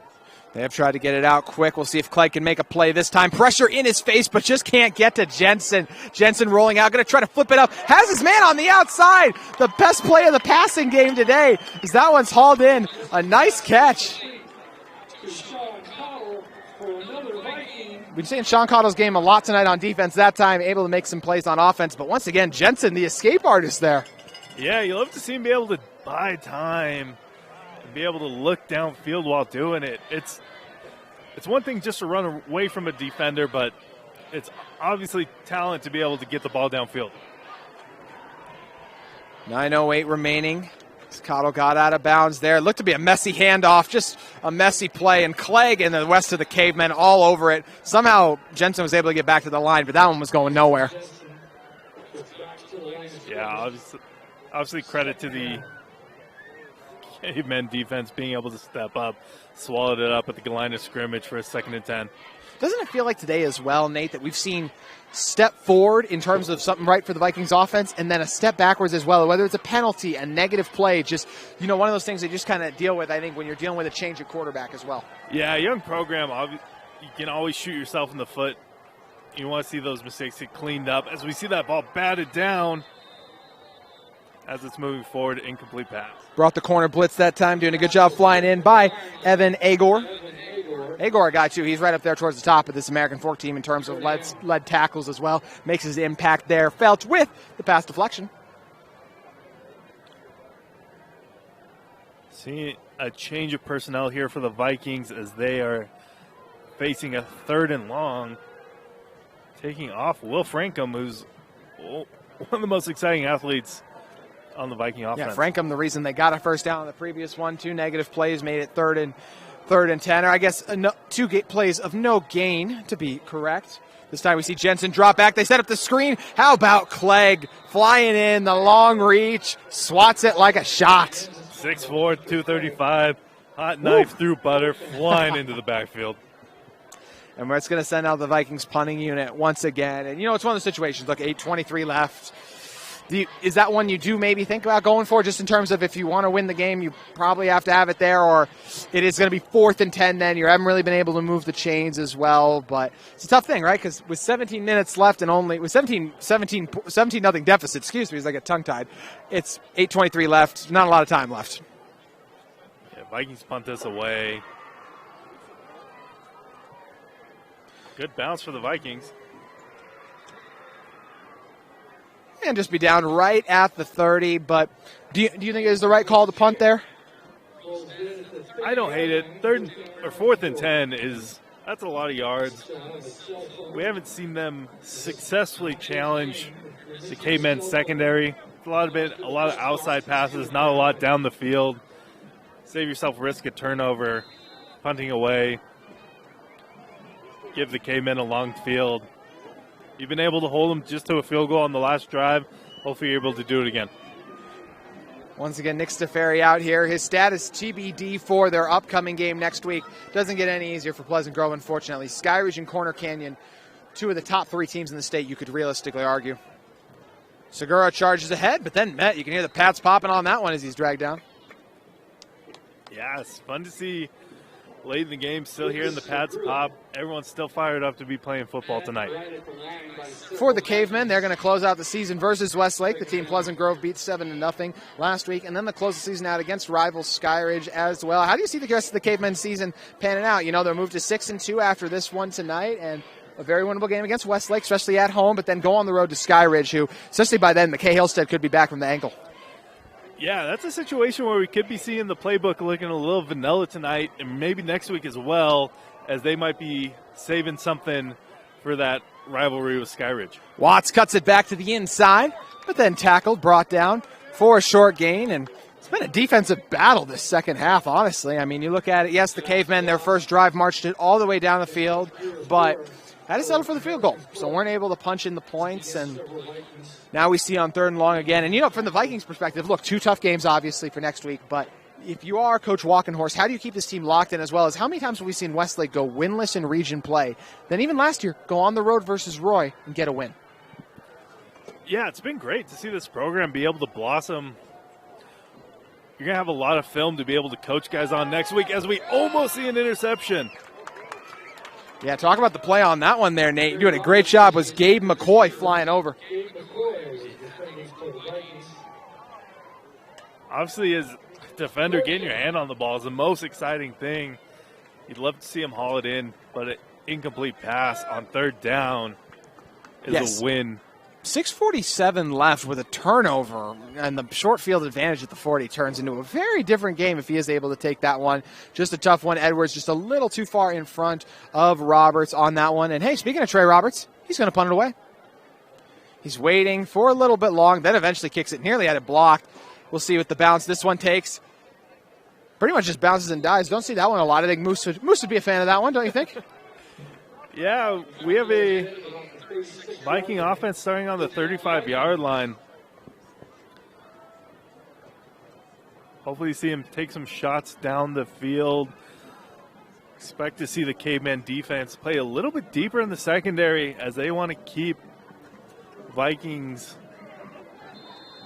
They have tried to get it out quick. We'll see if Clegg can make a play this time. Pressure in his face, but just can't get to Jensen. Jensen rolling out, going to try to flip it up. Has his man on the outside. The best play of the passing game today is that one's hauled in. A nice catch. We've been seeing Sean Cottle's game a lot tonight on defense. That time able to make some plays on offense. But once again, Jensen, the escape artist there. Yeah, you love to see him be able to buy time and be able to look downfield while doing it. It's one thing just to run away from a defender, but it's obviously talent to be able to get the ball downfield. 9:08 remaining. Cottle got out of bounds there. Looked to be a messy handoff, just a messy play. And Clegg and the rest of the Cavemen all over it. Somehow Jensen was able to get back to the line, but that one was going nowhere. Yeah, obviously credit to the Cavemen defense being able to step up, swallowed it up at the line of scrimmage for a 2nd and 10. Doesn't it feel like today as well, Nate, that we've seen step forward in terms of something right for the Vikings offense and then a step backwards as well, whether it's a penalty, a negative play, just, one of those things they just kind of deal with, I think, when you're dealing with a change of quarterback as well. Yeah, young program, you can always shoot yourself in the foot. You want to see those mistakes get cleaned up. As we see that ball batted down as it's moving forward, incomplete pass. Brought the corner blitz that time, doing a good job flying in by Evan Agor. Agor, a guy, too, he's right up there towards the top of this American Fork team in terms of led tackles as well. Makes his impact there. Felt with the pass deflection. Seeing a change of personnel here for the Vikings as they are facing a 3rd and long. Taking off Will Frankham, who's one of the most exciting athletes on the Viking offense. Yeah, Frankham, the reason they got a first down on the previous one. 2 negative plays made it 3rd and 10. Or I guess 2 plays of no gain, to be correct. This time we see Jensen drop back. They set up the screen. How about Clegg flying in the long reach, swats it like a shot. 6'4", 235, hot knife through butter, flying into the backfield. And it's going to send out the Vikings punting unit once again. And, it's one of the situations. Look, 8:23 left. Is that one you do maybe think about going for, just in terms of if you want to win the game, you probably have to have it there, or it is going to be 4th and 10 then? You haven't really been able to move the chains as well, but it's a tough thing, right? Because with 17 minutes left and only with 17 nothing deficit, excuse me, as I get tongue-tied, it's 8:23 left, not a lot of time left. Yeah, Vikings punt this away. Good bounce for the Vikings. And just be down right at the 30, but do you think it is the right call to punt there? I don't hate it. 3rd or 4th and 10 that's a lot of yards. We haven't seen them successfully challenge the Cavemen secondary. It's a lot of outside passes, not a lot down the field. Save yourself risk a turnover, punting away. Give the Cavemen a long field. You've been able to hold them just to a field goal on the last drive. Hopefully you're able to do it again. Once again, Nick Stefari out here. His status TBD for their upcoming game next week. Doesn't get any easier for Pleasant Grove, unfortunately. Skyridge and Corner Canyon, 2 of the top 3 teams in the state, you could realistically argue. Segura charges ahead, but then you can hear the pads popping on that one as he's dragged down. Yeah, it's fun to see late in the game, still hearing the pads pop. Everyone's still fired up to be playing football tonight. For the Cavemen, they're going to close out the season versus Westlake. The team Pleasant Grove beat 7-0 last week, and then they'll close the season out against rival Skyridge as well. How do you see the rest of the Cavemen season panning out? You know, they're moved to 6-2 after this one tonight, and a very winnable game against Westlake, especially at home, but then go on the road to Skyridge, who, especially by then, McKay Hillstead could be back from the ankle. Yeah, that's a situation where we could be seeing the playbook looking a little vanilla tonight, and maybe next week as well, as they might be saving something for that rivalry with Skyridge. Watts cuts it back to the inside, but then tackled, brought down for a short gain, and it's been a defensive battle this second half, honestly. I mean, you look at it, yes, the Cavemen, their first drive marched it all the way down the field, but had to settle for the field goal, so weren't able to punch in the points, and now we see on 3rd and long again. And, you know, from the Vikings' perspective, look, 2 tough games, obviously, for next week, but if you are Coach Walkenhorst, how do you keep this team locked in, as well as how many times have we seen Westlake go winless in region play, then even last year go on the road versus Roy and get a win? Yeah, it's been great to see this program be able to blossom. You're going to have a lot of film to be able to coach guys on next week as we almost see an interception. Yeah, talk about the play on that one there, Nate. You're doing a great job. Was Gabe McCoy flying over. Obviously, as defender, getting your hand on the ball is the most exciting thing. You'd love to see him haul it in, but an incomplete pass on 3rd down is a win. 6:47 left with a turnover, and the short field advantage at the 40 turns into a very different game if he is able to take that one. Just a tough one. Edwards just a little too far in front of Roberts on that one. And, hey, speaking of Trey Roberts, he's going to punt it away. He's waiting for a little bit long, then eventually kicks it. Nearly had it blocked. We'll see what the bounce this one takes. Pretty much just bounces and dies. Don't see that one a lot. I think Moose would be a fan of that one, don't you think? Yeah, we have a Viking offense starting on the 35-yard line. Hopefully you see him take some shots down the field. Expect to see the Cavemen defense play a little bit deeper in the secondary as they want to keep Vikings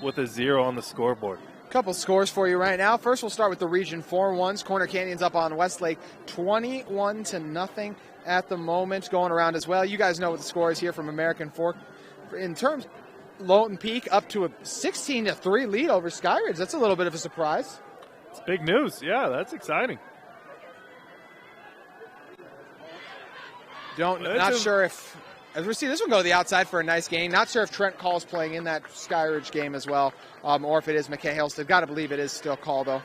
with a 0 on the scoreboard. Couple scores for you right now. First, we'll start with the Region 4-1s. Corner Canyon's up on Westlake 21-0 at the moment, going around as well. You guys know what the score is here from American Fork. In terms, Lowton Peak up to a 16-3 lead over Skyridge. That's a little bit of a surprise. It's big news. Yeah, that's exciting. Not sure if, as we see this one go to the outside for a nice gain. Not sure if Trent Call's playing in that Skyridge game as well, or if it is McKay Hillstead. Got to believe it is still Call, though.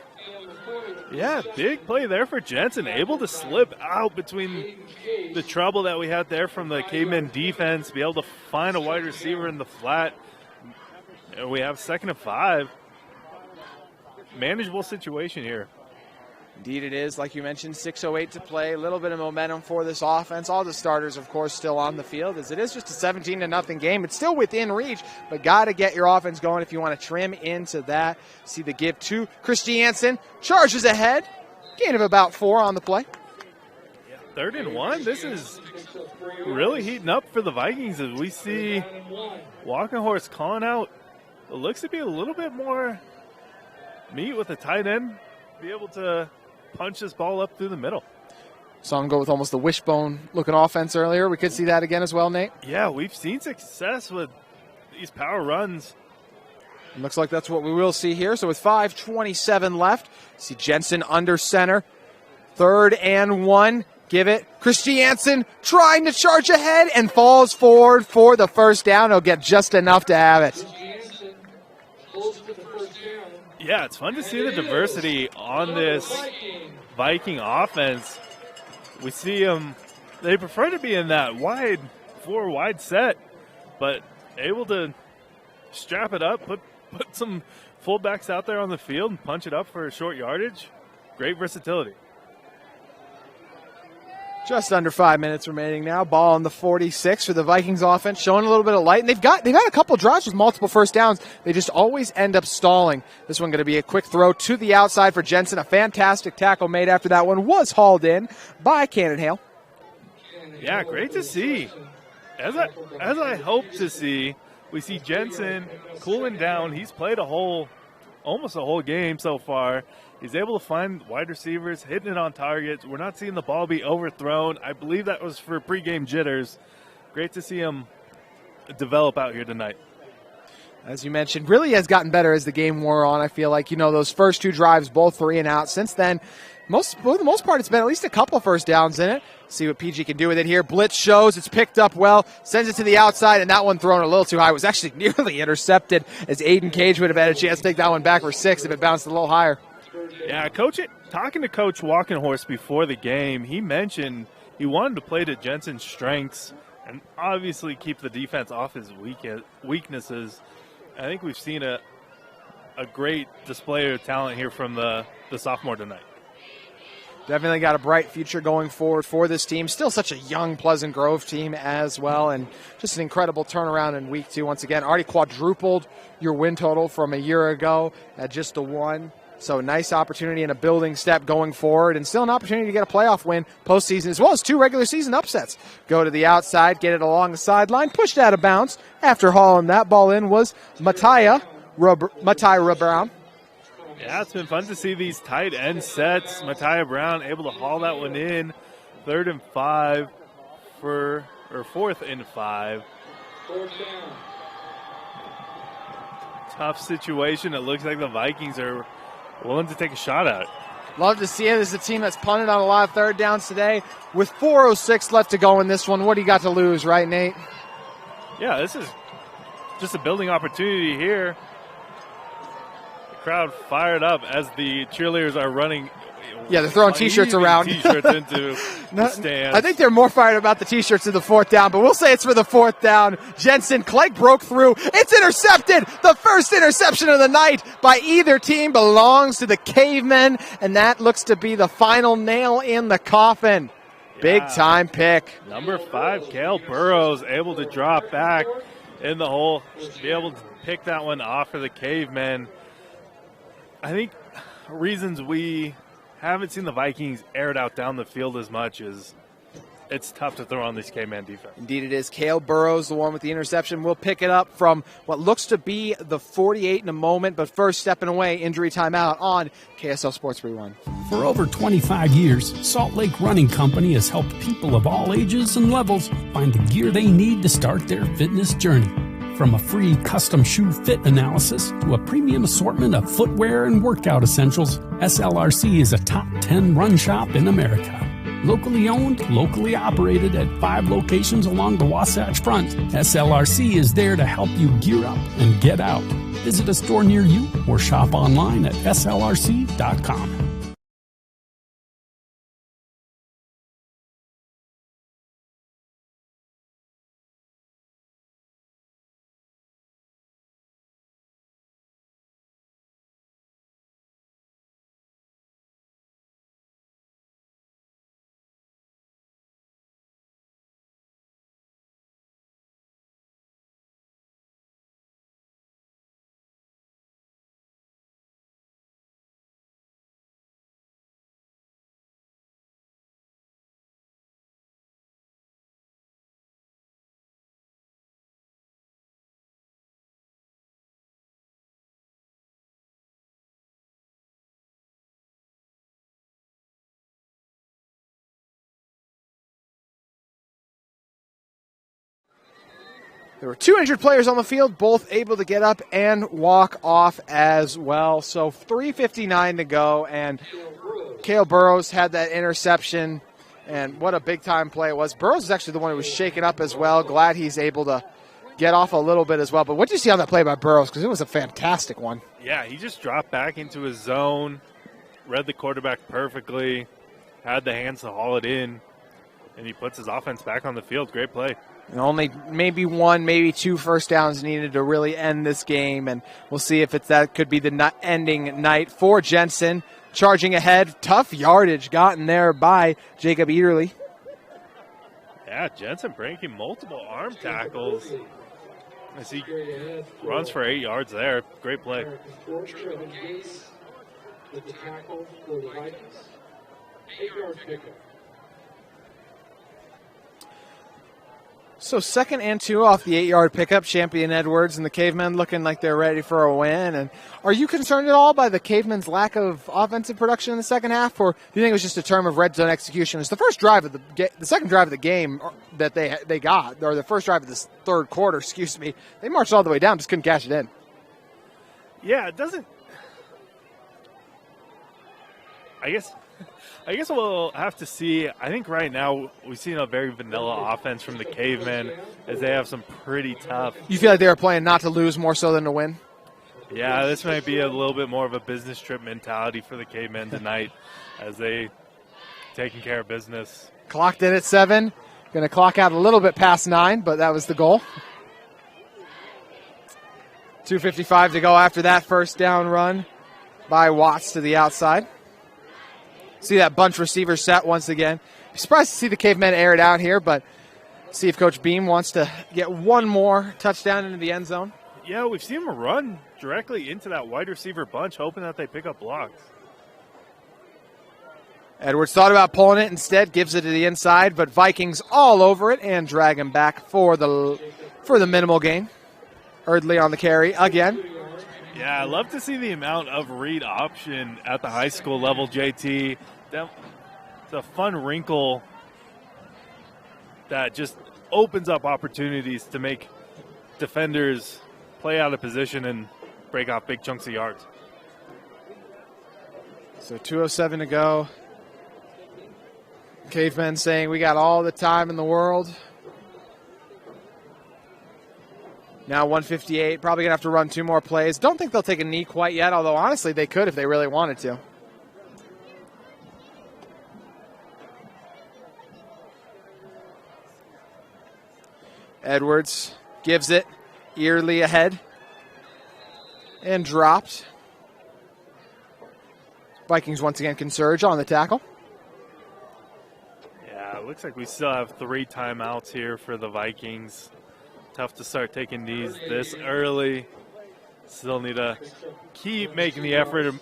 Yeah, big play there for Jensen. Able to slip out between the trouble that we had there from the Cavemen defense, be able to find a wide receiver in the flat. And we have 2nd and 5. Manageable situation here. Indeed it is. Like you mentioned, 6:08 to play. A little bit of momentum for this offense. All the starters, of course, still on the field, as it is just a 17-0 game. It's still within reach, but got to get your offense going if you want to trim into that. See the give to Christiansen. Charges ahead. Gain of about 4 on the play. Yeah, 3rd and 1. This is really heating up for the Vikings as we see Walkenhorst calling out It looks to be a little bit more meat with the tight end, be able to punch this ball up through the middle. Saw him go with almost the wishbone-looking offense earlier. We could see that again as well, Nate. Yeah, we've seen success with these power runs. It looks like that's what we will see here. So with 5:27 left, see Jensen under center. 3rd and 1. Give it. Christiansen trying to charge ahead and falls forward for the first down. He'll get just enough to have it. Yeah, it's fun to see the diversity on this Viking offense. We see them, they prefer to be in that four wide set, but able to strap it up, put some fullbacks out there on the field and punch it up for short yardage. Great versatility. Just under 5 minutes remaining now. Ball on the 46 for the Vikings offense, showing a little bit of light. And they've had a couple drives with multiple first downs. They just always end up stalling. This one going to be a quick throw to the outside for Jensen. A fantastic tackle made after that one was hauled in by Cannon Hale. Yeah, great to see. As I hope to see, we see Jensen cooling down. He's played almost a whole game so far. He's able to find wide receivers, hitting it on targets. We're not seeing the ball be overthrown. I believe that was for pregame jitters. Great to see him develop out here tonight. As you mentioned, really has gotten better as the game wore on. I feel like, those first 2 drives, both 3 and out. Since then, for the most part, it's been at least a couple first downs in it. See what PG can do with it here. Blitz shows. It's picked up well. Sends it to the outside, and that one thrown a little too high. It was actually nearly intercepted, as Aiden Cage would have had a chance to take that one back for 6 if it bounced a little higher. Yeah, talking to Coach Walkenhorst before the game, he mentioned he wanted to play to Jensen's strengths and obviously keep the defense off his weaknesses. I think we've seen a great display of talent here from the sophomore tonight. Definitely got a bright future going forward for this team. Still such a young Pleasant Grove team as well, and just an incredible turnaround in week 2. Once again, already quadrupled your win total from a year ago at just the 1. So nice opportunity and a building step going forward, and still an opportunity to get a playoff win postseason, as well as 2 regular season upsets. Go to the outside, get it along the sideline, pushed out of bounds. After hauling that ball in was Matai Brown. Yeah, it's been fun to see these tight end sets. Matai Brown able to haul that one in. 3rd and 5 4th and 5. Tough situation. It looks like the Vikings are willing to take a shot at it. Love to see it. This is a team that's punted on a lot of 3rd downs today. With 4:06 left to go in this one, what do you got to lose, right, Nate? Yeah, this is just a building opportunity here. The crowd fired up as the cheerleaders are running. Yeah, they're throwing T-shirts around. T-shirts into the stands. I think they're more fired about the T-shirts in the 4th down, but we'll say it's for the 4th down. Jensen, Clegg broke through. It's intercepted. The first interception of the night by either team belongs to the Cavemen, and that looks to be the final nail in the coffin. Yeah. Big-time pick. Number 5, Cale Burrows, able to drop back in the hole, be able to pick that one off for the Cavemen. I think reasons we haven't seen the Vikings air it out down the field as much as it's tough to throw on this Caveman defense. Indeed it is. Cale Burrows, the one with the interception, will pick it up from what looks to be the 48 in a moment, but first stepping away, injury timeout on KSL Sports Rewind. For over 25 years, Salt Lake Running Company has helped people of all ages and levels find the gear they need to start their fitness journey. From a free custom shoe fit analysis to a premium assortment of footwear and workout essentials, SLRC is a top 10 run shop in America. Locally owned, locally operated at 5 locations along the Wasatch Front, SLRC is there to help you gear up and get out. Visit a store near you or shop online at slrc.com. There were 2 injured players on the field, both able to get up and walk off as well. So 3:59 to go, and Cale Burrows had that interception, and what a big-time play it was. Burrows is actually the one who was shaken up as well. Glad he's able to get off a little bit as well. But what did you see on that play by Burrows? Because it was a fantastic one. Yeah, he just dropped back into his zone, read the quarterback perfectly, had the hands to haul it in, and he puts his offense back on the field. Great play. And only maybe 1, maybe 2 first downs needed to really end this game, and we'll see if that could be the ending night for Jensen. Charging ahead, tough yardage gotten there by Jacob Eaterly. Yeah, Jensen breaking multiple arm tackles as he runs for 8 yards there. Great play. The tackle for the Vikings. 8-yard pickup. So 2nd and 2 off the 8-yard pickup. Champion Edwards and the Cavemen looking like they're ready for a win. And are you concerned at all by the Cavemen's lack of offensive production in the second half, or do you think it was just a term of red zone execution? It's the first drive of the second drive of the game that they got, or the first drive of this third quarter. Excuse me. They marched all the way down, just couldn't cash it in. Yeah, it doesn't. I guess we'll have to see. I think right now we've seen a very vanilla offense from the Cavemen as they have some pretty tough. You feel like they were playing not to lose more so than to win? Yeah, this might be a little bit more of a business trip mentality for the Cavemen tonight as they taking care of business. Clocked in at 7. Going to clock out a little bit past 9, but that was the goal. 2:55 to go after that first down run by Watts to the outside. See that bunch receiver set once again. Surprised to see the Cavemen air it out here, but see if Coach Beam wants to get one more touchdown into the end zone. Yeah, we've seen him run directly into that wide receiver bunch, hoping that they pick up blocks. Edwards thought about pulling it, instead gives it to the inside, but Vikings all over it and drag him back for the minimal gain. Erdley on the carry again. Yeah, I love to see the amount of read option at the high school level, JT. It's a fun wrinkle that just opens up opportunities to make defenders play out of position and break off big chunks of yards. So 2:07 to go. Cavemen saying we got all the time in the world. Now 1:58, probably going to have to run 2 more plays. Don't think they'll take a knee quite yet, although honestly they could if they really wanted to. Edwards gives it. Early ahead. And dropped. Vikings once again can surge on the tackle. Yeah, it looks like we still have 3 timeouts here for the Vikings. Tough to start taking these this early. Still need to keep making the effort to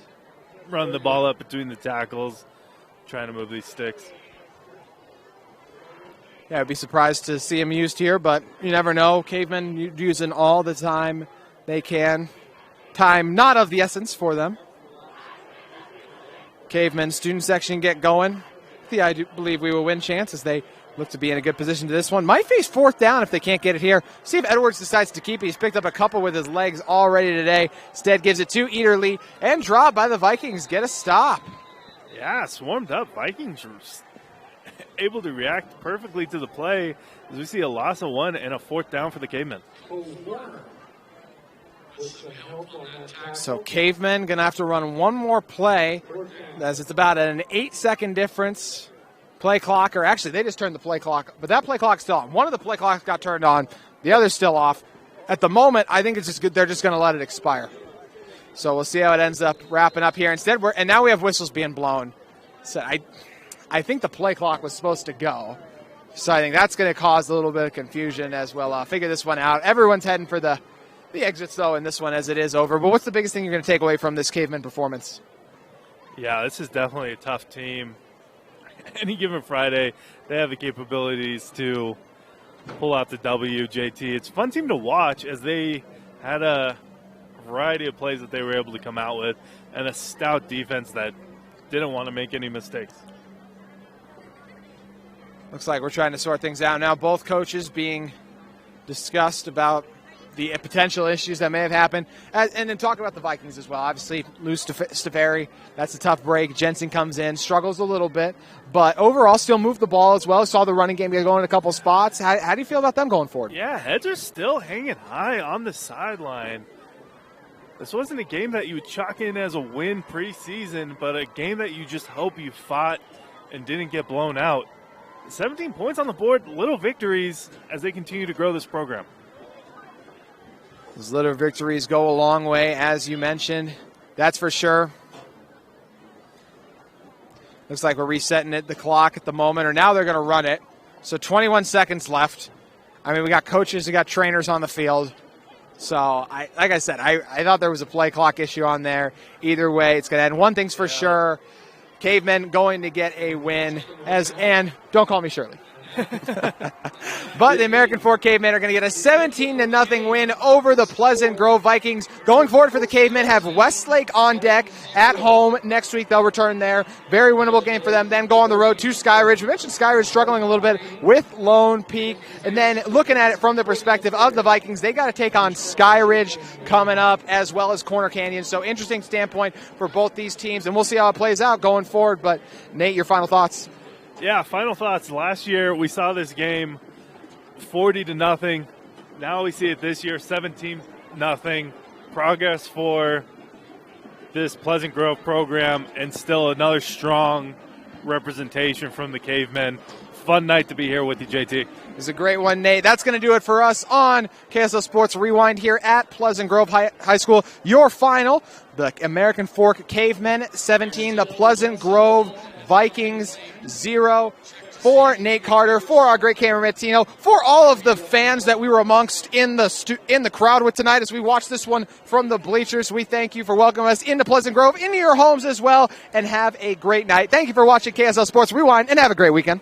run the ball up between the tackles, trying to move these sticks. Yeah, I'd be surprised to see him used here, but you never know. Cavemen using all the time they can. Time not of the essence for them. Cavemen student section get going. I do believe we will win chance as they look to be in a good position to this one. Might face 4th down if they can't get it here. See if Edwards decides to keep it. He's picked up a couple with his legs already today. Instead gives it to Eaterly and dropped by the Vikings. Get a stop. Yeah, swarmed up. Vikings were able to react perfectly to the play as we see a loss of 1 and a 4th down for the Cavemen. So Cavemen going to have to run one more play as it's about an 8-second difference. Play clock, or actually they just turned the play clock, but that play clock's still on. One of the play clocks got turned on, the other's still off. At the moment, I think it's just good. They're just going to let it expire. So we'll see how it ends up wrapping up here. Instead, and now we have whistles being blown. So I think the play clock was supposed to go. So I think that's going to cause a little bit of confusion as well. Figure this one out. Everyone's heading for the exits, though, in this one as it is over. But what's the biggest thing you're going to take away from this Caveman performance? Yeah, this is definitely a tough team. Any given Friday, they have the capabilities to pull out the W, JT. It's a fun team to watch as they had a variety of plays that they were able to come out with and a stout defense that didn't want to make any mistakes. Looks like we're trying to sort things out now. Both coaches being discussed about the potential issues that may have happened, and then talk about the Vikings as well. Obviously, lose to Stafari. That's a tough break. Jensen comes in, struggles a little bit, but overall still moved the ball as well. Saw the running game go in a couple spots. How do you feel about them going forward? Yeah, heads are still hanging high on the sideline. This wasn't a game that you would chalk in as a win preseason, but a game that you just hope you fought and didn't get blown out. 17 points on the board, little victories as they continue to grow this program. Those little victories go a long way, as you mentioned. That's for sure. Looks like we're resetting the clock at the moment, or now they're going to run it. So 21 seconds left. I mean, we got coaches, we got trainers on the field. So, like I said, I thought there was a play clock issue on there. Either way, it's going to end. One thing's for sure, Cavemen going to get a win. And don't call me Shirley. But the American Fork Cavemen are going to get a 17-0 win over the Pleasant Grove Vikings. Going forward for the Cavemen, have Westlake on deck at home next week. They'll return there. Very winnable game for them. Then go on the road to Skyridge. We mentioned Skyridge struggling a little bit with Lone Peak. And then looking at it from the perspective of the Vikings, they got to take on Skyridge coming up, as well as Corner Canyon. So interesting standpoint for both these teams, and we'll see how it plays out going forward. But Nate, your final thoughts? Yeah, final thoughts. Last year we saw this game 40-0. Now we see it this year 17-0. Progress for this Pleasant Grove program, and still another strong representation from the Cavemen. Fun night to be here with you, JT. It's a great one, Nate. That's going to do it for us on KSL Sports Rewind here at Pleasant Grove High School. Your final, the American Fork Cavemen 17, the Pleasant Grove Vikings 0. For Nate Carter, for our great cameraman Tino, for all of the fans that we were amongst in the crowd with tonight as we watched this one from the bleachers, we thank you for welcoming us into Pleasant Grove, into your homes as well, and have a great night. Thank you for watching KSL Sports Rewind, and have a great weekend.